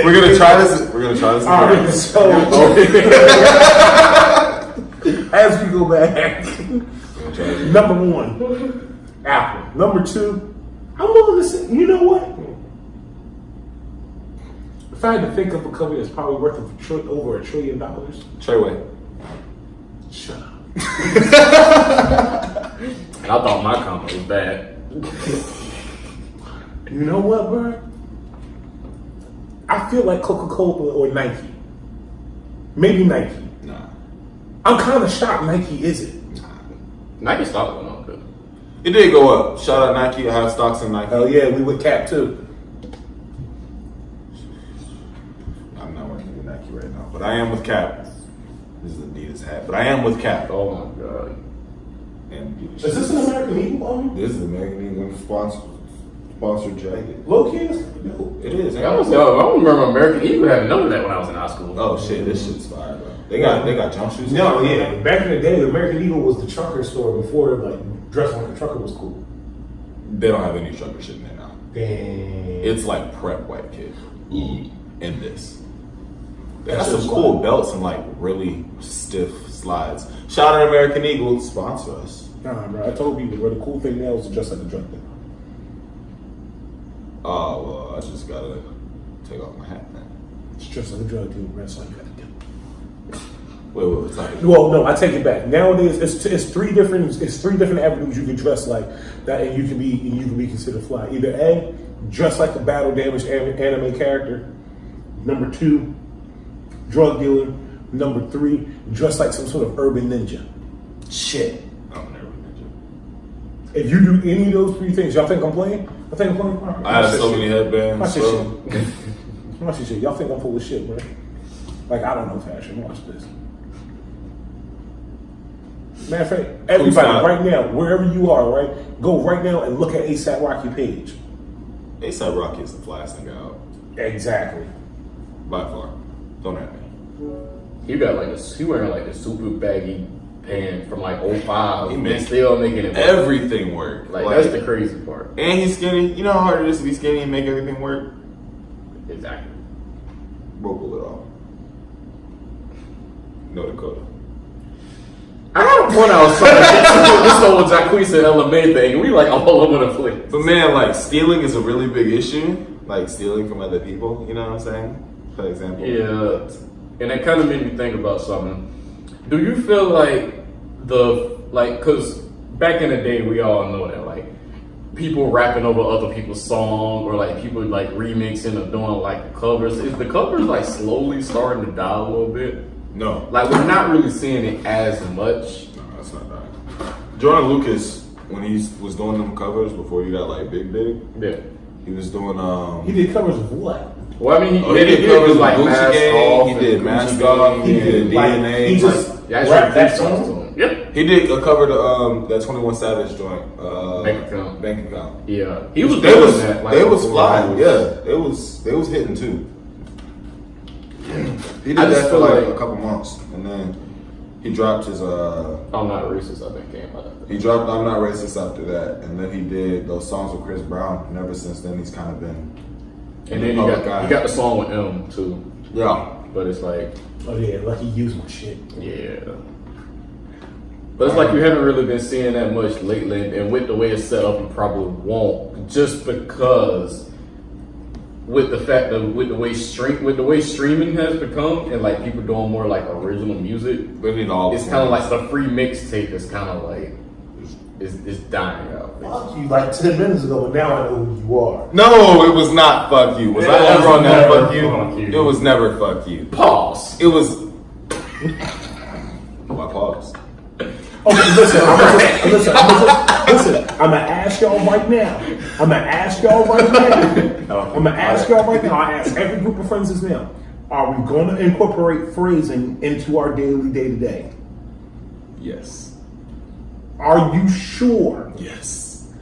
We're gonna try this. All right, so as we go back, number 1, Apple. Number 2, I'm willing to say, you know what? If I had to think of a company that's probably worth over $1 trillion, Treyway. shut up. And I thought my comment was bad. You know what, bro? I feel like Coca-Cola or Nike. Maybe Nike. Nah. I'm kind of shocked Nike isn't. Nike stock went up good. It did go up. Shout out Nike. I have stocks in Nike. Oh yeah, we with Cap too. I'm not working with Nike right now, but I am with Cap. This is Adidas hat, but I am with Cap. Oh my god. And Is this an American Eagle on? this is American Eagle sponsored jacket. Low key? It is. I don't remember American Eagle having none of that when I was in high school. Oh shit, this shit's fire, bro. They got jump shoes. No, yeah. Back in the day, the American Eagle was the trucker store before like dressing like a trucker was cool. They don't have any trucker shit in there now. Damn. It's like prep white kid in this. They got That's some just cool wild. belts and like really stiff slides. Shout out American Eagle, sponsor us. Nah, bro. I told people, bro, the cool thing now is to dress like a drug dealer. Oh well, I just gotta take off my hat, man. It's just like a drug dealer, bro. That's all you gotta do. Wait, sorry. Well, no, I take it back. Nowadays, it's three different avenues you can dress like that, and you can be considered fly. Either A, dress like a battle damaged anime character. Number 2, drug dealer. Number 3, dress like some sort of urban ninja. Shit. I'm never ninja. If you do any of those 3 things, y'all think I'm playing? I think I'm playing. All right, I have so many headbands. Watch this So. shit. Watch this shit. Y'all think I'm full of shit, bro? Like, I don't know fashion. Watch this. Matter of fact, everybody right now, wherever you are, right, go right now and look at ASAP Rocky page. A$AP Rocky is the flyest nigga out. Exactly. By far. Don't at me. He wearing like a super baggy pant from like 05. He And still making it work. Everything work. Like that's the crazy part. And he's skinny. You know how hard it is to be skinny and make everything work? Exactly. Bro, pull it off. No Dakota. I got a point I was trying to get to this whole Jacquees and LMA thing, and we like all over the place. But man, like stealing is a really big issue. Like stealing from other people, you know what I'm saying? For example. Yeah. And that kind of made me think about something. Do you feel like cause back in the day we all know that like people rapping over other people's songs or like people like remixing or doing like covers. Is the covers like slowly starting to die a little bit? No. Like we're not really seeing it as much. No, that's not that. Jordan Lucas, when he was doing them covers before he got like big, Yeah. he was doing He did covers of what? Well, I mean, he did covers do, like Gucci Mask Gang, Off he and did Gucci Mask Gang. Off, he He did did, like, DNA. he just Yeah, rap that that song? Yep. He did a cover to that 21 Savage joint. Bank Account. Bank Account. Yeah. He was They doing was that. Like, they was before flying. he was- Yeah, they was hitting too. He did I just that for feel like like- a couple months, and then he dropped his I'm not racist, I think came out of He dropped I'm Not Racist after that, and then he did those songs with Chris Brown. And ever since then, he's kind of been. And then he got the song with M too. Yeah. But it's like, Oh yeah, like he used my shit. yeah. But it's like you haven't really been seeing that much lately, and with the way it's set up, you probably won't, just because with the way streaming has become, and like people doing more like original music. They need all. It's kind of like the free mixtape is kind of like it's dying out. Fuck you like 10 minutes ago, but now I know who you are. No, it was not fuck you. Was It I was ever on that never fuck fuck you? you. It was never fuck you. Pause. It was. Why pause? Okay, listen. I'm gonna ask y'all right now. I ask every group of friends this now. Are we going to incorporate phrasing into our daily day-to-day? Yes. Are you sure? Yes.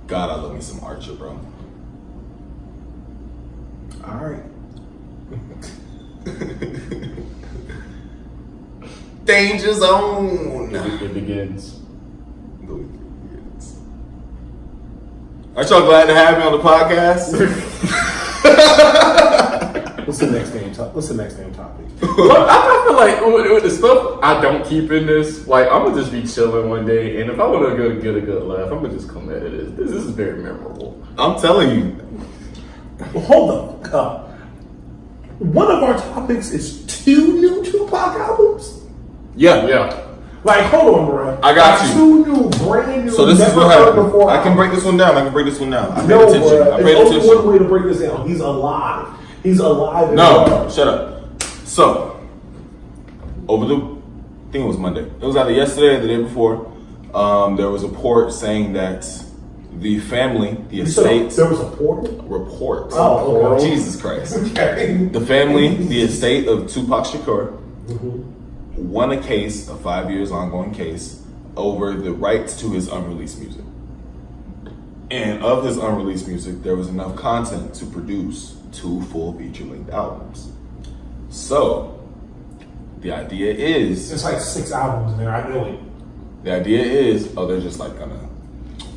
God, I love me some Archer, bro. All right. Danger zone. It begins. Aren't y'all glad to have me on the podcast? What's the next name topic? Well, I feel like with the stuff I don't keep in this, like I'm gonna just be chilling one day, and if I want to get a good laugh, I'm gonna just come at it. This is very memorable. I'm telling you. Well, hold up. One of our topics is 2 new Tupac albums. Yeah. Like, hold on, bro. I got like, you. 2 new, brand new. So this is never what heard happened. before I can break this one down. I paid No, attention. bro. I paid There's only attention. one way to break this down. He's alive. He's alive. No, shut up. So, over the, I think it was Monday. It was either yesterday or the day before. There was a report saying that the family, the estate, There was a portal? report. Oh, okay. Jesus Christ. Okay. The family, the estate of Tupac Shakur, won a case, a 5 years ongoing case, over the rights to his unreleased music. And of his unreleased music, there was enough content to produce 2 full feature-length albums. So, the idea is... It's like 6 albums in there. I know it. The idea is, they're just like gonna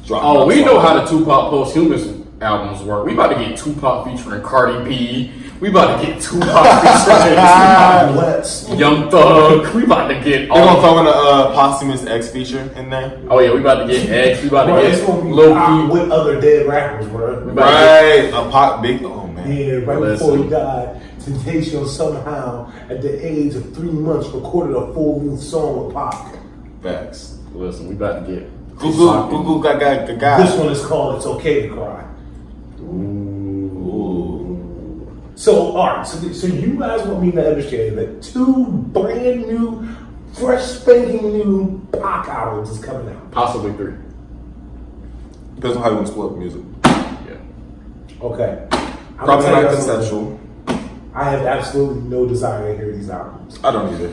drop... Oh, we know how the Tupac posthumous albums work. We about to get Tupac featuring Cardi B. We about to get Tupac featuring Let's. Young Thug. We about to get They're gonna throw in a posthumous X feature in there. Oh yeah, we about to get X. We about to It's get gonna be Lil out Peep. with other dead rappers, bro. We about to get- Right, a pop big... Oh, man. Yeah, right Listen. before he died. Temptation somehow, at the age of 3 months, recorded a full-length song with Pac. Facts. Listen, we about to get Goo gaga. This one is called "It's Okay to Cry." Ooh. So, alright, so you guys want me to understand that 2 brand new, fresh spanking new Pac albums is coming out. possibly 3. Depends on how you want to split up music. Yeah. Okay. Probably I'm not gonna- consensual. I have absolutely no desire to hear these albums. I don't either.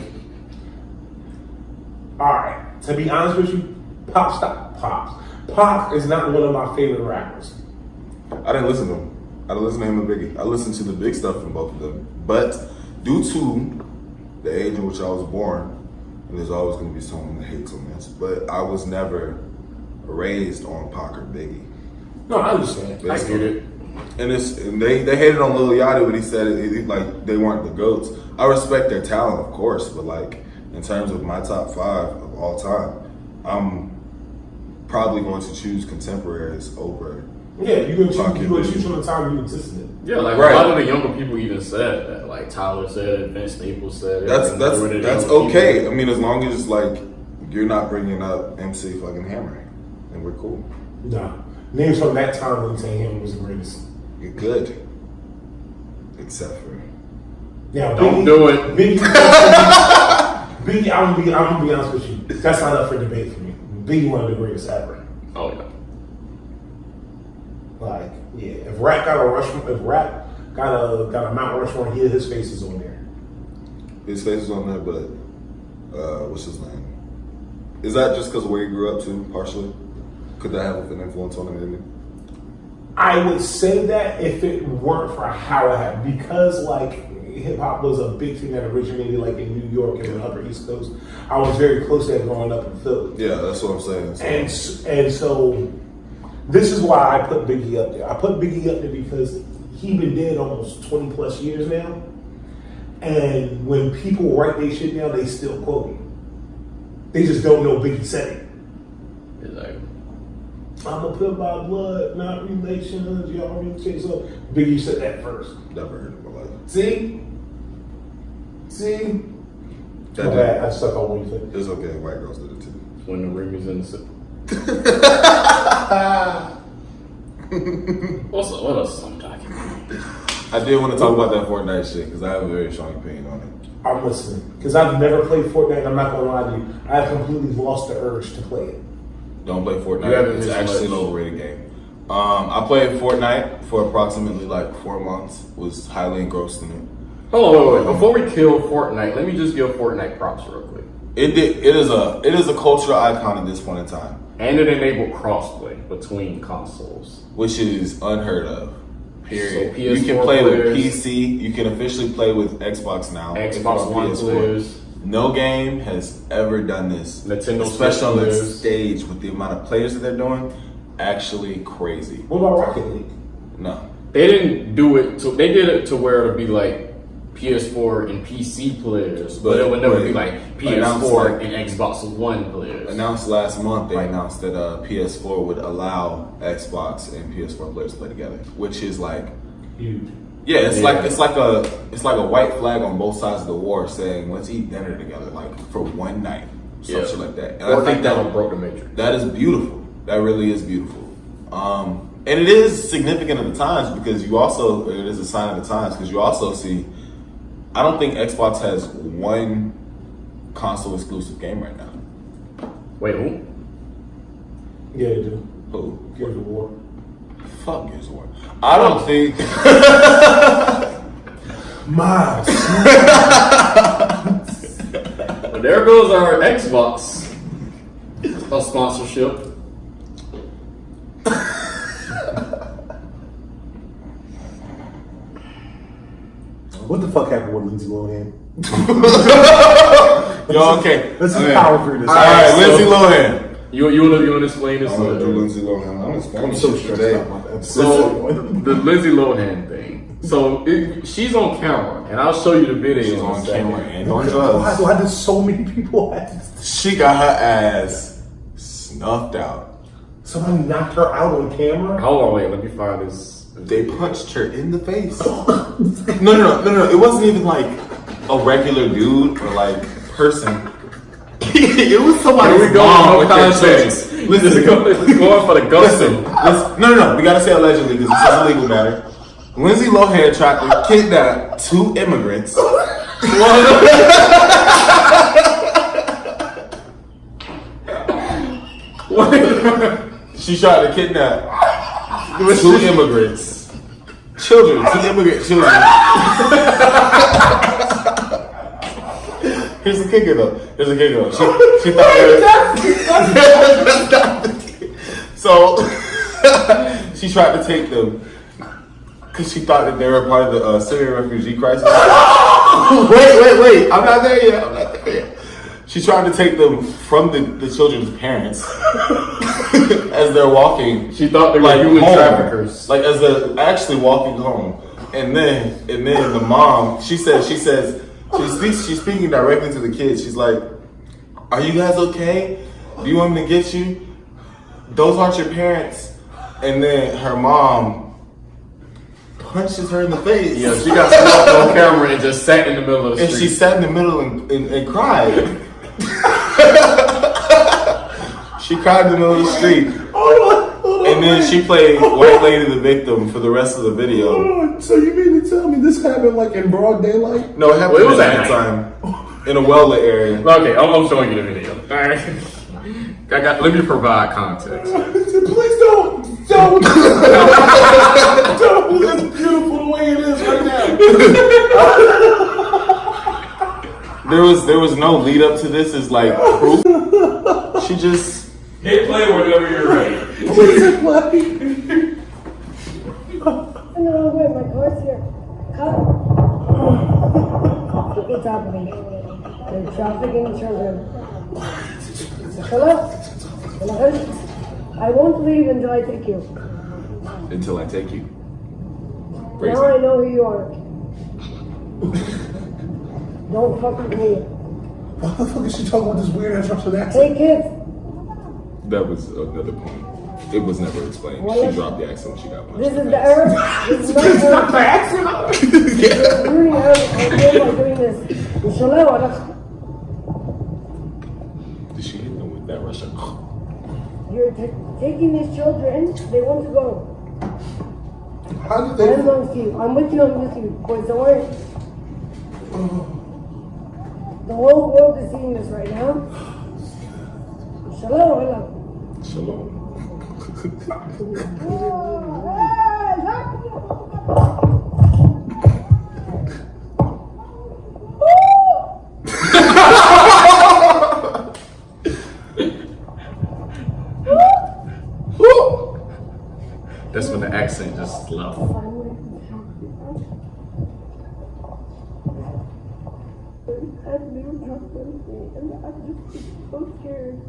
Alright, to be honest with you, Pac is not one of my favorite rappers. I didn't listen to him. I didn't listen to him and Biggie. I listened to the big stuff from both of them. But due to the age in which I was born, and there's always going to be someone that hates on this, but I was never raised on Pac or Biggie. No, I understand. I get it. And they hated on Lil Yachty when he said it, like they weren't the GOATs. I respect their talent, of course, but like in terms of my top 5 of all time, I'm probably going to choose contemporaries over. Yeah, you're gonna Pac choose, and you Biggie. from the time you existed. Yeah, like Right. a lot of the younger people even said that. Like Tyler said it, Vince Staples said it. That's and majority of the that's younger okay. people- I mean, as long as like you're not bringing up MC fucking Hammer, and we're cool. Nah. Names from that time when saying him was the greatest. You're good, except for Now, Don't do it. Biggie, I'm gonna be honest with you. That's not up for debate for me. Biggie, one of the greatest ever. Oh yeah. Like, yeah, if rap got a Mount Rushmore, his face is on there. his face is on there. But what's his name? Is that just because of where he grew up too? Partially, could that have an influence on him? Maybe? I would say that if it weren't for how it happened, because like hip hop was a big thing that originated like in New York and the Upper East Coast. I was very close to that growing up in Philly. Yeah, that's what I'm saying. So, And so this is why I put Biggie up there. I put Biggie up there because he been dead almost 20 plus years now. And when people write their shit down, they still quote him. They just don't know Biggie said it. Exactly. I'm a pimp by blood, not relations. Y'all really say so. Biggie said that first. never heard of my life. See? That My bad, I suck on what you said. It's okay. White girls did it too. When the ring is in the what else I'm talking about? I did want to talk about that Fortnite shit because I have a very strong opinion on it. I'm listening. Because I've never played Fortnite, and I'm not going to lie to you. I've completely lost the urge to play it. Don't play You Fortnite. haven't It's missed actually an much. overrated game. I played Fortnite for approximately like 4 months. Was highly engrossed in it. Hold on, wait. Before we kill Fortnite, let me just give Fortnite props real quick. It is a cultural icon at this point in time, And it enabled crossplay between consoles. which is unheard of. Period. So You can PS4 play players, with PC. You can officially play with Xbox now. if you're Xbox on One PS4. players, No game has ever done this. Nintendo especially Switch on the players. stage with the amount of players that they're doing. Actually crazy. What about Rocket League? No. They didn't do it. They did it to where it'd be like PS4 and PC players, but it would never be like PS4 like- and Xbox One players. Announced last month, they announced that PS4 would allow Xbox and PS4 players to play together, which is like, Huge. yeah, it's Yeah. like a white flag on both sides of the war saying let's eat dinner together, like for one night, some shit like that. And I think that broke the matrix. that is beautiful. That really is beautiful. And it is significant of the times because it is a sign of the times because you also see, I don't think Xbox has one console exclusive game right now. Wait, who? Yeah, they do. Who? Gears of War. Fuck Gears of War. I don't think. My. But there goes our Xbox sponsorship. What the fuck happened with Lindsay Lohan? Yo, okay. Let's just Okay. power through this. All right, so- Lindsay Lohan. You wanna explain this? I'm gonna do Lindsay Lohan. I'm I'm so stressed out about that. So the Lindsay Lohan thing. So she's on camera, and I'll show you the video. She's in a on second. camera and on Why, drugs. why did so many people ask? She got her ass snuffed out. Somebody knocked her out on camera? Hold on, wait. Let me find this They punched her in the face. No. It wasn't even like a regular dude or like person. It was somebody's Here we go, mom no with their context. children. Listen, Going for the ghosting. listen. No. We gotta say allegedly because this is a legal matter. Lindsay Lohan tried to kidnap 2 immigrants. She tried to kidnap 2 immigrants. Children, 2 immigrant children. Here's the kicker though. She thought so she tried to take them because she thought that they were part of the Syrian refugee crisis. Wait. I'm not there yet. She tried to take them from the children's parents as they're walking. She thought they were like human home. traffickers. Like as they're actually walking home. And then the mom, she's speaking directly to the kids. She's like, "Are you guys okay? Do you want me to get you? Those aren't your parents." And then her mom punches her in the face. Yeah, she got snuffed on camera and just sat in the middle of the And street. she sat in the middle and cried. She cried in the middle of the street. And then she played white lady the victim for the rest of the video. So you mean to tell me this happened like in broad daylight? No, it happened Well, it was at at that time in a well-lit area. Okay, I'm showing you the video. All right. Let me provide context. Please don't. Don't. It's beautiful the way it is right now. There was no lead up to this as like proof. She just Hit play whenever you're ready. Please play. No, wait, my car's here. Come. What's happening? They're trafficking children. Hello? I won't leave until I take you. until I take you. Now I know who you are. Don't fuck with me. What the fuck is she talking about this weird ass Russian accent? Hey kids. That was another point. It was never explained. Well, She dropped the accent when she got punched. This in is the the face. Arab. This is not the accent. You're ruining Arab by doing this. Did she hit them with that Russian? You're taking these children. They want to go. How did I'm they? amongst you. I'm with you. Boys, don't worry. The whole world is seeing this right now. Shalom. Shalom. That's when the accent just left. So scared.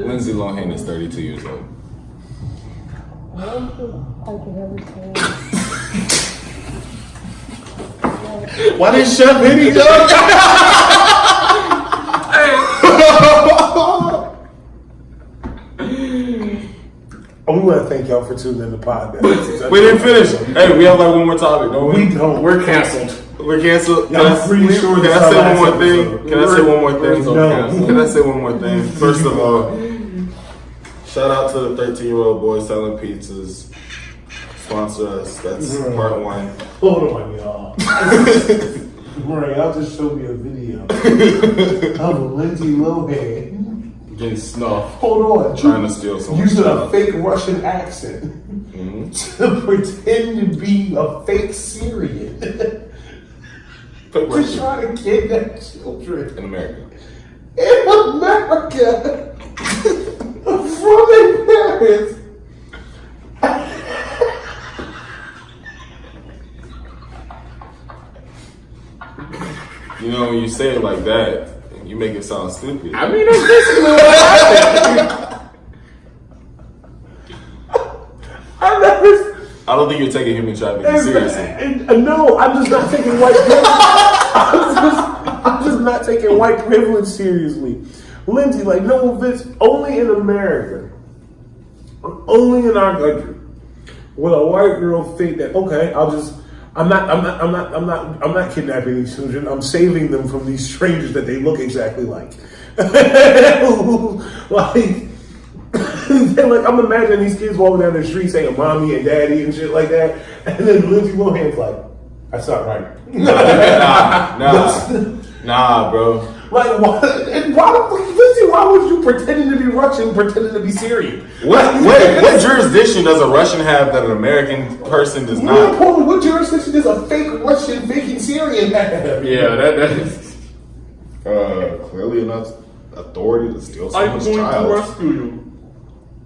Lindsay Lohan is 32 years old. I don't think I can ever say. Why did Chef hit each other? We want to thank y'all for tuning in to the podcast. We didn't finish. Hey, we have like one more topic, don't we? We don't. We're canceled. We're canceled. Yeah, I'm pretty sure Can this I is say our one more last thing? episode. Can I say one more thing? No. Can I say one more thing? First of all, shout out to the 13-year-old boy selling pizzas. Sponsor us. That's part one. Hold on, y'all. Right, y'all just showed me a video of Lindsay Lohan. Getting snuffed. Hold on. Trying to steal someone's Using a job. fake Russian accent to pretend to be a fake Syrian. Fake To Russian. try to kidnap children In America. in America from their parents. You know, when you say it like that, you make it sound stupid. I mean, that's basically what happened. I don't think you're taking human trafficking seriously. No, I'm just not taking white privilege. I'm just not taking white privilege seriously. Lindsay, like, no offense, only in America, only in our country, Will a white girl think that okay, I'm not kidnapping these children. I'm saving them from these strangers that they look exactly like. Like, I'm imagining these kids walking down the street saying "mommy" and "daddy" and shit like that, and then Lindsay Lohan's like, "That's not right." Nah, bro. Like, why would you pretending to be Russian, pretending to be Syrian? What jurisdiction does a Russian have that an American person does not? What jurisdiction does a fake Russian faking Syrian have? Yeah, that is. Clearly enough authority to steal I'm someone's going to child. rescue you.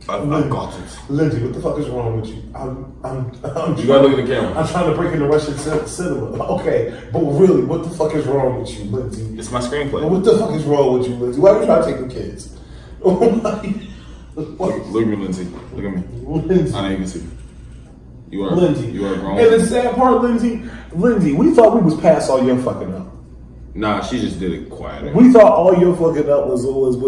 I've got it. Lindsay, what the fuck is wrong with you? You gotta look at the camera. I'm trying to break into Russian cinema. Okay, but really, what the fuck is wrong with you, Lindsay? It's my screenplay. What the fuck is wrong with you, Lindsay? Why are you trying to take the kids? Oh my. Look at me, Lindsay. Look at me. Lindsay. I know you can see. You are Lindsay. You are grown. And the sad part, Lindsay, we thought we was past all your fucking up. Nah, she just did it quieter. We thought all your fucking up was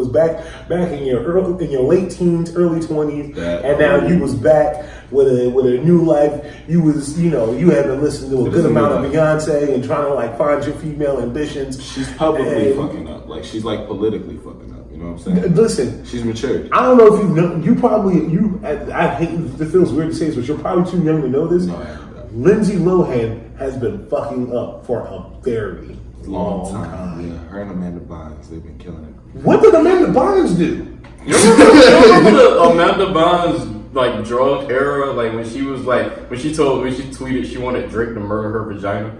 back in your late teens, early 20s, and now you was back with a new life. You was you had been listening to a good amount of Beyonce and trying to like find your female ambitions. She's publicly fucking up. Like she's like politically fucking up. You know what I'm saying? Listen, she's matured. I don't know if you know. I hate it feels weird to say this, but you're probably too young to know this. No, Lindsay Lohan has been fucking up for a very long time. Yeah, her and Amanda Bynes, they've been killing it. What did Amanda Bynes do? You remember the Amanda Bynes like drug era? Like when she tweeted she wanted Drake to murder her vagina.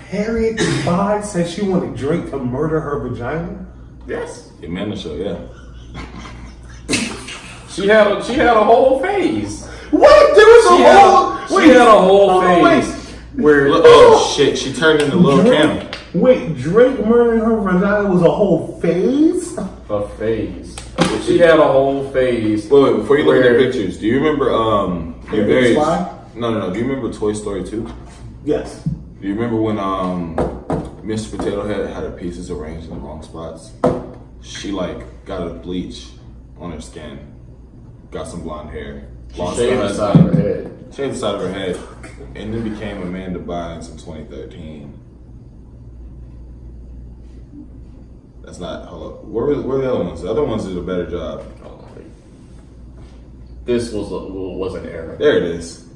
Harriet Bynes said she wanted Drake to murder her vagina. Yes. The Amanda Show, yeah. She had a whole phase. What? There was She had a whole phase. Where shit, she turned into Lil Kim. Wait, Drake murdering her vagina was a whole phase? A phase. She had a whole phase. Wait, before you look at the pictures, do you remember No. Do you remember Toy Story 2? Yes. Do you remember when Mr. Potato Head had her pieces arranged in the wrong spots? She like got a bleach on her skin, got some blonde hair, lost shaved her the side of her head. Shaved the side of her head, and then became Amanda Bynes in 2013. That's not. Hold up. Where were the other ones? The other ones did a better job. This was an error. There it is.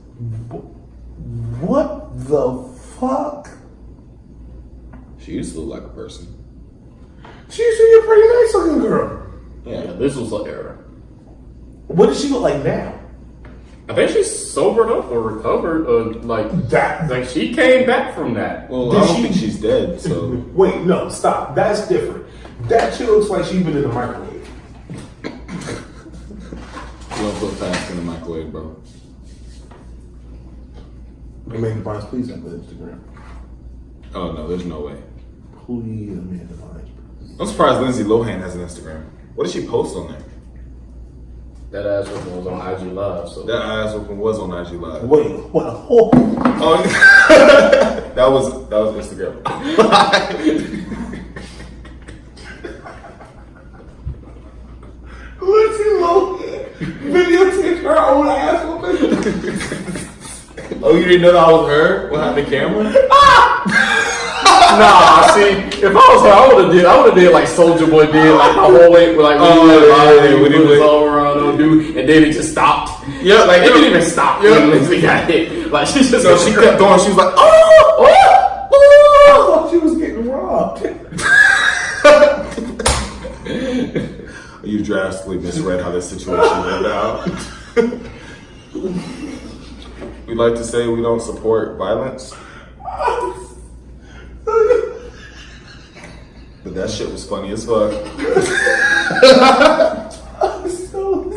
What the fuck? She used to look like a person. She used to be a pretty nice looking girl. Yeah, this was an error. What does she look like now? I think she's sobered up or recovered, like she came back from that. Well, I don't think she's dead. So wait, no, stop. That's different. That shit looks like she's been in the microwave. you don't put fast in the microwave, bro. Amanda Bynes, please have the Instagram. Oh no, there's no way. Please, Amanda Bynes. I'm surprised Lindsay Lohan has an Instagram. What did she post on there? That ass whooping was on IG Live. So that ass whooping was on IG Live. Wait, what? Oh, that was Instagram. Lindsay Lohan videotaped her own ass whooping. Oh, you didn't know that was her behind the camera? Nah, see, if I was her, I would have did like Soulja Boy did, like the whole way, like when he put his arm around on dude, and then it just stopped. Yeah, like it didn't even stop when Lindsay got hit. Like she just she kept going. She was like, oh. I thought she was getting robbed. You drastically misread how this situation went out. We like to say we don't support violence. But that shit was funny as fuck. I'm so